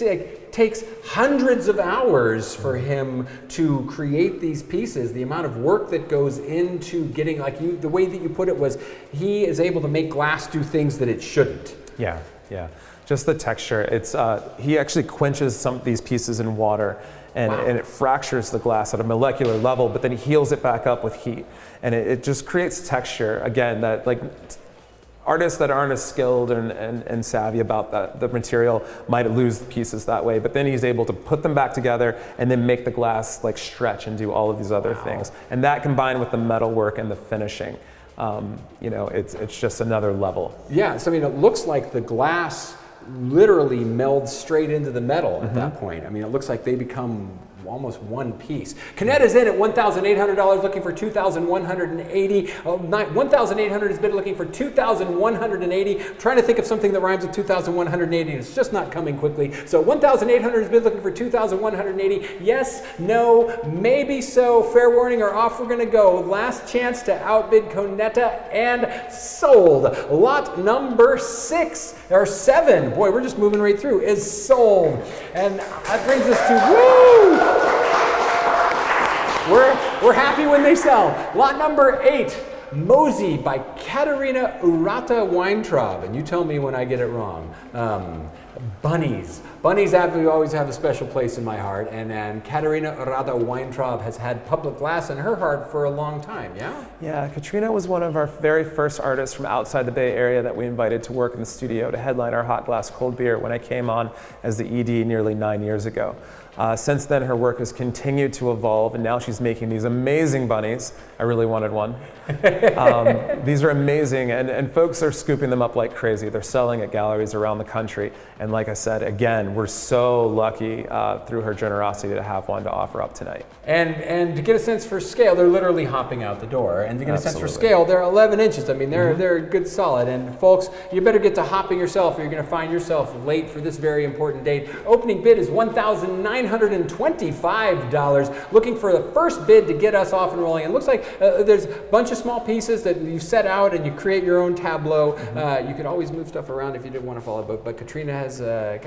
takes hundreds of hours for him to create these pieces. The amount of work that goes into getting, the way that you put it was, he is able to make glass do things that it shouldn't. Yeah. Just the texture. It's he actually quenches some of these pieces in water, and it fractures the glass at a molecular level, but then he heals it back up with heat. And it just creates texture, again, that artists that aren't as skilled and savvy about the material might lose the pieces that way, but then he's able to put them back together and then make the glass stretch and do all of these other things. And that combined with the metal work and the finishing, it's just another level. Yeah, so it looks like the glass literally melds straight into the metal at that point. It looks like they become almost one piece. Canetta's in at $1,800, looking for $2,180. $1,800 is bid, looking for $2,180. I'm trying to think of something that rhymes with $2,180, and it's just not coming quickly. So $1,800 is bid, looking for $2,180. Yes, no, maybe so. Fair warning, or off we're going to go. Last chance to outbid Canetta, and sold. Lot number 6 or 7. Boy, we're just moving right through. Is sold, and that brings us to woo. We're happy when they sell. Lot number 8, Mosey by Katarina Urata Weintraub. And you tell me when I get it wrong. Bunnies Bunnies always have a special place in my heart, and Katarina Rada Weintraub has had public glass in her heart for a long time, yeah? Yeah, Katrina was one of our very first artists from outside the Bay Area that we invited to work in the studio to headline our Hot Glass Cold Beer when I came on as the ED nearly 9 years ago. Since then, her work has continued to evolve, and now she's making these amazing bunnies. I really wanted one. These are amazing, and folks are scooping them up like crazy. They're selling at galleries around the country, and like I said, again, we're so lucky through her generosity to have one to offer up tonight. And to get a sense for scale, they're literally hopping out the door. And to get a sense for scale, they're 11 inches. I mean, they're good solid. And folks, you better get to hopping yourself, or you're going to find yourself late for this very important date. Opening bid is $1,925. Looking for the first bid to get us off and rolling. It looks like there's a bunch of small pieces that you set out and you create your own tableau. You could always move stuff around if you didn't want to follow, but Katarina has a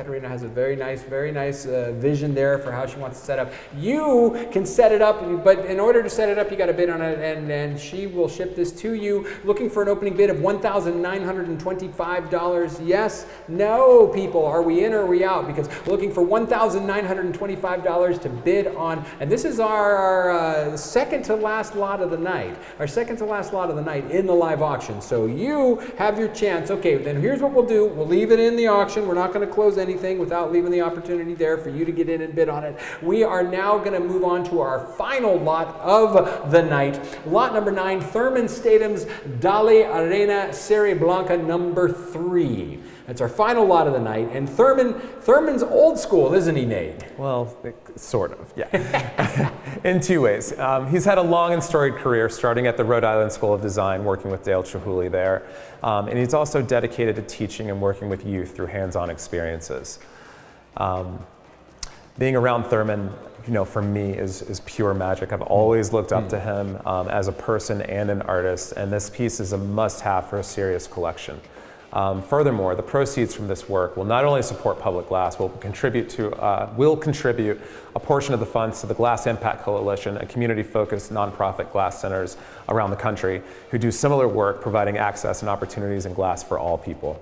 very nice vision there for how she wants to set up. You can set it up, but in order to set it up, you got to bid on it, and she will ship this to you. Looking for an opening bid of $1,925. Yes, no, people, are we in or are we out? Because we're looking for $1,925 to bid on, and this is our second to last lot of the night. Our second to last lot of the night in the live auction. So you have your chance. Okay, then here's what we'll do. We'll leave it in the auction. We're not going to close anything without leaving the opportunity there for you to get in and bid on it. We are now going to move on to our final lot of the night. Lot number 9, Thurman Stathem's Dale Arena Serie Blanca number 3. That's our final lot of the night. And Thurman's old school, isn't he, Nate? Well, sort of, yeah. In two ways. He's had a long and storied career, starting at the Rhode Island School of Design, working with Dale Chihuly there. And he's also dedicated to teaching and working with youth through hands-on experiences. Being around Thurman, for me is pure magic. I've always looked up to him as a person and an artist, and this piece is a must-have for a serious collection. Furthermore, the proceeds from this work will not only support Public Glass, will contribute a portion of the funds to the Glass Impact Coalition, a community-focused nonprofit glass centers around the country who do similar work, providing access and opportunities in glass for all people.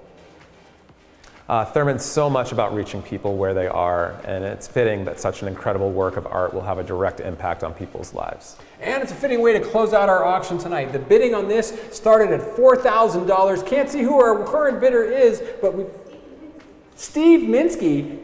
Thurman's so much about reaching people where they are, and it's fitting that such an incredible work of art will have a direct impact on people's lives. And it's a fitting way to close out our auction tonight. The bidding on this started at $4,000. Can't see who our current bidder is, but Steve Minsky.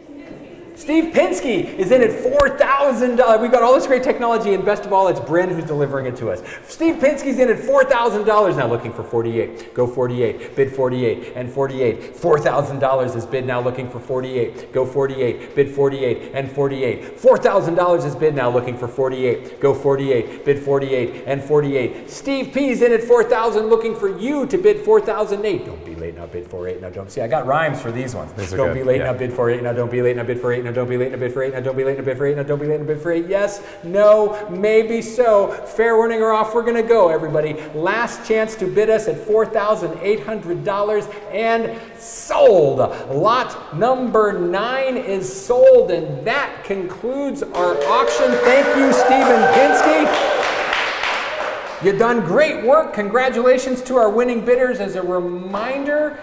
Steve Pinsky is in at $4,000. We've got all this great technology, and best of all, it's Bryn who's delivering it to us. Steve Pinsky's in at $4,000, now looking for 48. Go 48, bid 48, and 48. $4,000 is bid, now looking for 48. Go 48, bid 48, and 48. $4,000 is bid, now looking for 48. Go 48, bid 48, and 48. Steve P's in at $4,000, looking for you to bid $4,008. Don't be late, now bid 48. Now don't see, I got rhymes for these ones. Don't be late, now bid 48. Now don't be late, now bid 48. Now don't be late, now bid for 8. Now don't be late, now bid for 8. Now don't be late, now bid for 8. Yes, no, maybe so. Fair warning or off we're going to go, everybody. Last chance to bid us at $4,800 and sold. Lot number 9 is sold, and that concludes our auction. Thank you, Stephen Pinsky. You've done great work. Congratulations to our winning bidders. As a reminder,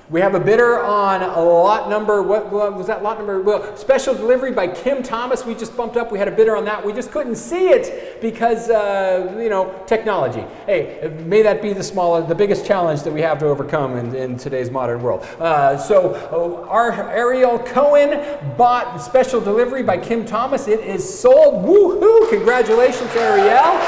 we have a bidder on lot number, what was that lot number? Well, special delivery by Kim Thomas. We just bumped up. We had a bidder on that. We just couldn't see it because, technology. Hey, may that be the biggest challenge that we have to overcome in today's modern world. Our Ariel Cohen bought special delivery by Kim Thomas. It is sold. Woohoo! Congratulations, Ariel.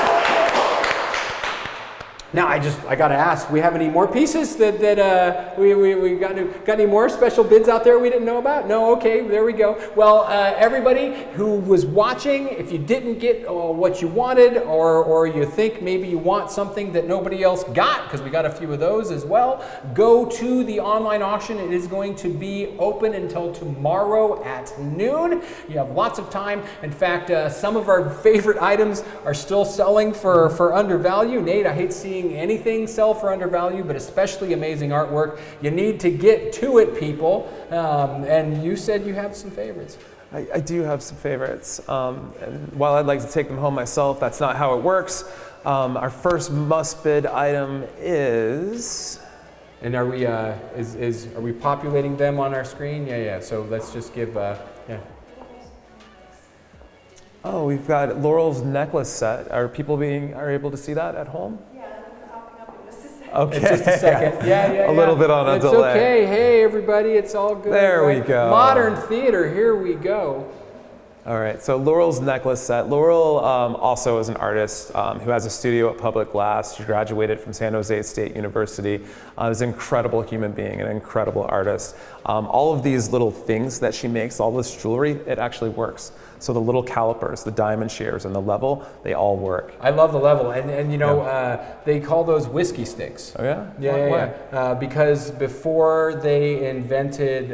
Now I got to ask, we have any more pieces that we got any more special bids out there we didn't know about? No, okay, there we go. Well, everybody who was watching, if you didn't get what you wanted, or you think maybe you want something that nobody else got, because we got a few of those as well, go to the online auction. It is going to be open until tomorrow at noon. You have lots of time. In fact, some of our favorite items are still selling for undervalue. Nate, I hate seeing anything sell for undervalue, but especially amazing artwork. You need to get to it, people. And you said you have some favorites. I do have some favorites. And while I'd like to take them home myself, that's not how it works. Our first must bid item is And are we are we populating them on our screen? Yeah. So let's just give yeah. Oh, we've got Laurel's necklace set. Are people able to see that at home? Yeah, I'm popping up in just a second. Okay. In just a second. Yeah. A little bit on a delay. It's okay. Hey, everybody, it's all good. There we right? go. Modern theater, here we go. All right, so Laurel's necklace set. Laurel also is an artist who has a studio at Public Glass. She graduated from San Jose State University. Is an incredible human being, an incredible artist. All of these little things that she makes, all this jewelry, it actually works. So the little calipers, the diamond shears, and the level, they all work. I love the level, and you know, they call those whiskey sticks. Oh yeah? Yeah. Because before they invented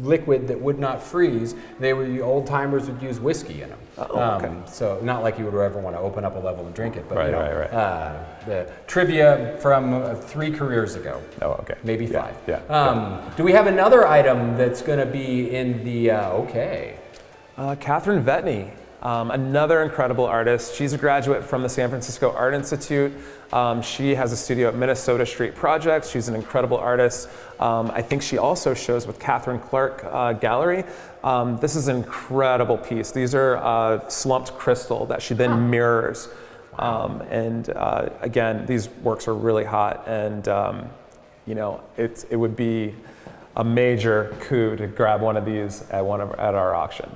liquid that would not freeze, the old timers would use whiskey in them. Okay. So not like you would ever want to open up a level and drink it, but Right, you know, right. The trivia from 3 careers ago. Oh, okay. Maybe 5. Yeah. Do we have another item that's going to be in the Catherine Vetney, another incredible artist. She's a graduate from the San Francisco Art Institute. She has a studio at Minnesota Street Projects. She's an incredible artist. I think she also shows with Catherine Clark Gallery. This is an incredible piece. These are slumped crystal that she then mirrors. Again, these works are really hot, and you know, it would be a major coup to grab one of these at our auction.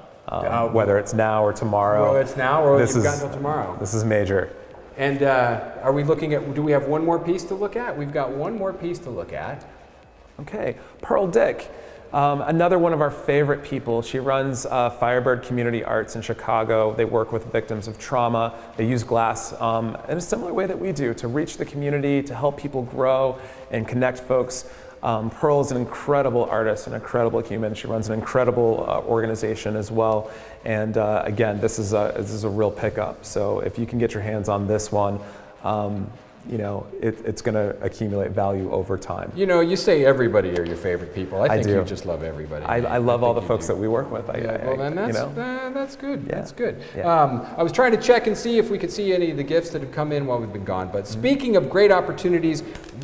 Whether it's now or tomorrow. Well, it's now or you've got until tomorrow. This is major. And are we looking at, do we have one more piece to look at? We've got one more piece to look at. Okay, Pearl Dick, another one of our favorite people. She runs Firebird Community Arts in Chicago. They work with victims of trauma. They use glass in a similar way that we do to reach the community, to help people grow and connect folks. Pearl is an incredible artist, an incredible human. She runs an incredible organization as well. And again, this is a real pickup. So if you can get your hands on this one, you know, it's going to accumulate value over time. You know, you say everybody are your favorite people. I think do. you just love everybody. I love all the folks that we work with. Well, then that's, you know? that's good. Yeah. That's good. Yeah. I was trying to check and see if we could see any of the gifts that have come in while we've been gone. But speaking of great opportunities,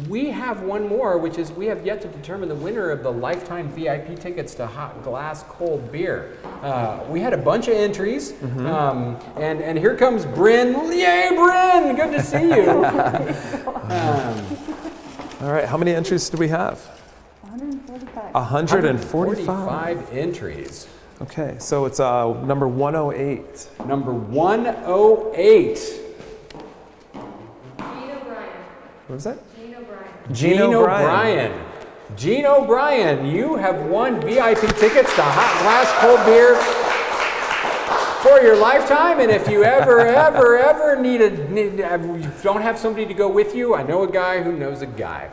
we have one more, which is we have yet to determine the winner of the lifetime VIP tickets to Hot Glass Cold Beer. We had a bunch of entries, and here comes Bryn. Yay, Bryn! Good to see you. All right, how many entries do we have? 145. 145 entries. Okay, so it's number 108. Number 108. What was that? Gene O'Brien. Gene O'Brien, you have won VIP tickets to Hot Glass Cold Beer for your lifetime. And if you ever don't have somebody to go with you, I know a guy who knows a guy.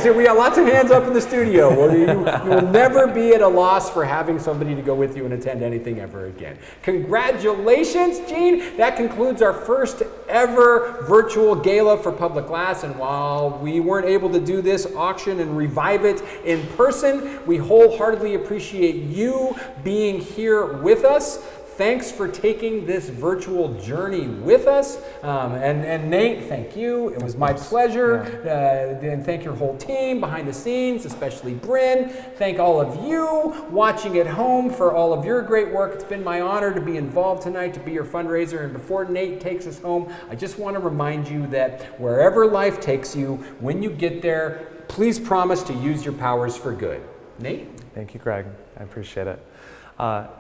So we got lots of hands up in the studio. You will never be at a loss for having somebody to go with you and attend anything ever again. Congratulations, Gene. That concludes our first ever virtual gala for Public Glass. And while we weren't able to do this auction and revive it in person, we wholeheartedly appreciate you being here with us. Thanks for taking this virtual journey with us. And Nate, thank you. It was my pleasure. And thank your whole team behind the scenes, especially Bryn. Thank all of you watching at home for all of your great work. It's been my honor to be involved tonight, to be your fundraiser. And before Nate takes us home, I just want to remind you that wherever life takes you, when you get there, please promise to use your powers for good. Nate? Thank you, Greg. I appreciate it.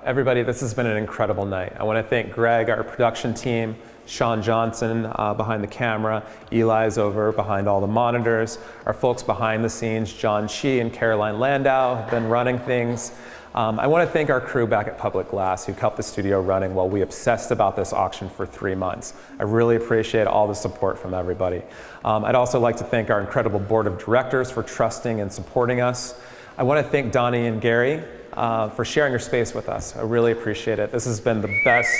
Everybody, this has been an incredible night. I want to thank Greg, our production team, Sean Johnson behind the camera, Eli's over behind all the monitors, our folks behind the scenes, John Chi and Caroline Landau have been running things. I want to thank our crew back at Public Glass who kept the studio running while we obsessed about this auction for 3 months. I really appreciate all the support from everybody. I'd also like to thank our incredible board of directors for trusting and supporting us. I want to thank Donnie and Gary for sharing your space with us. I really appreciate it. This has been the best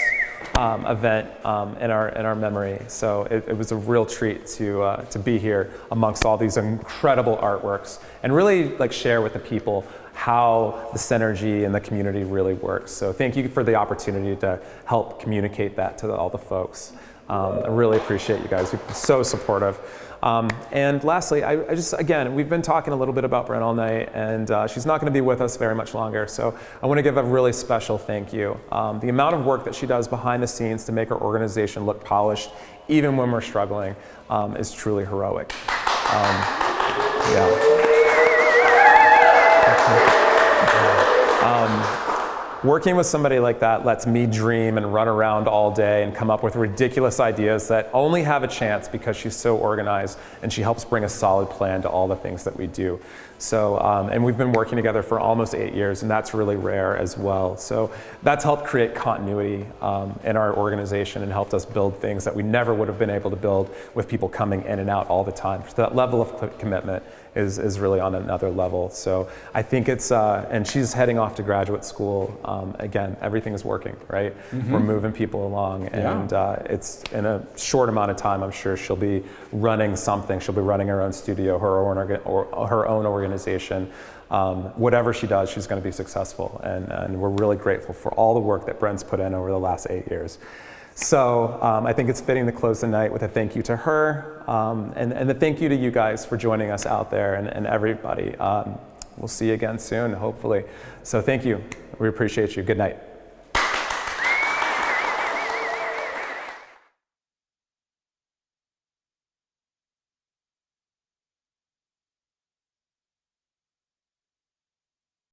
event in our memory. So it was a real treat to be here amongst all these incredible artworks and really share with the people how the Synergy and the community really works. So thank you for the opportunity to help communicate that to all the folks. I really appreciate you guys. You've been so supportive. And lastly, I just, again, we've been talking a little bit about Brent all night, and she's not going to be with us very much longer. So I want to give a really special thank you. The amount of work that she does behind the scenes to make our organization look polished, even when we're struggling, is truly heroic. Working with somebody like that lets me dream and run around all day and come up with ridiculous ideas that only have a chance because she's so organized, and she helps bring a solid plan to all the things that we do. So, and we've been working together for almost 8 years, and that's really rare as well. So that's helped create continuity in our organization and helped us build things that we never would have been able to build with people coming in and out all the time. So that level of commitment is really on another level. So I think it's, and she's heading off to graduate school. Again, everything is working, right? We're moving people along, and it's in a short amount of time, I'm sure she'll be running something. She'll be running her own studio, her own organization. Whatever she does, she's going to be successful, and we're really grateful for all the work that Brent's put in over the last 8 years. So I think it's fitting to close the night with a thank you to her, and a thank you to you guys for joining us out there, and everybody. We'll see you again soon, hopefully. So thank you. We appreciate you. Good night.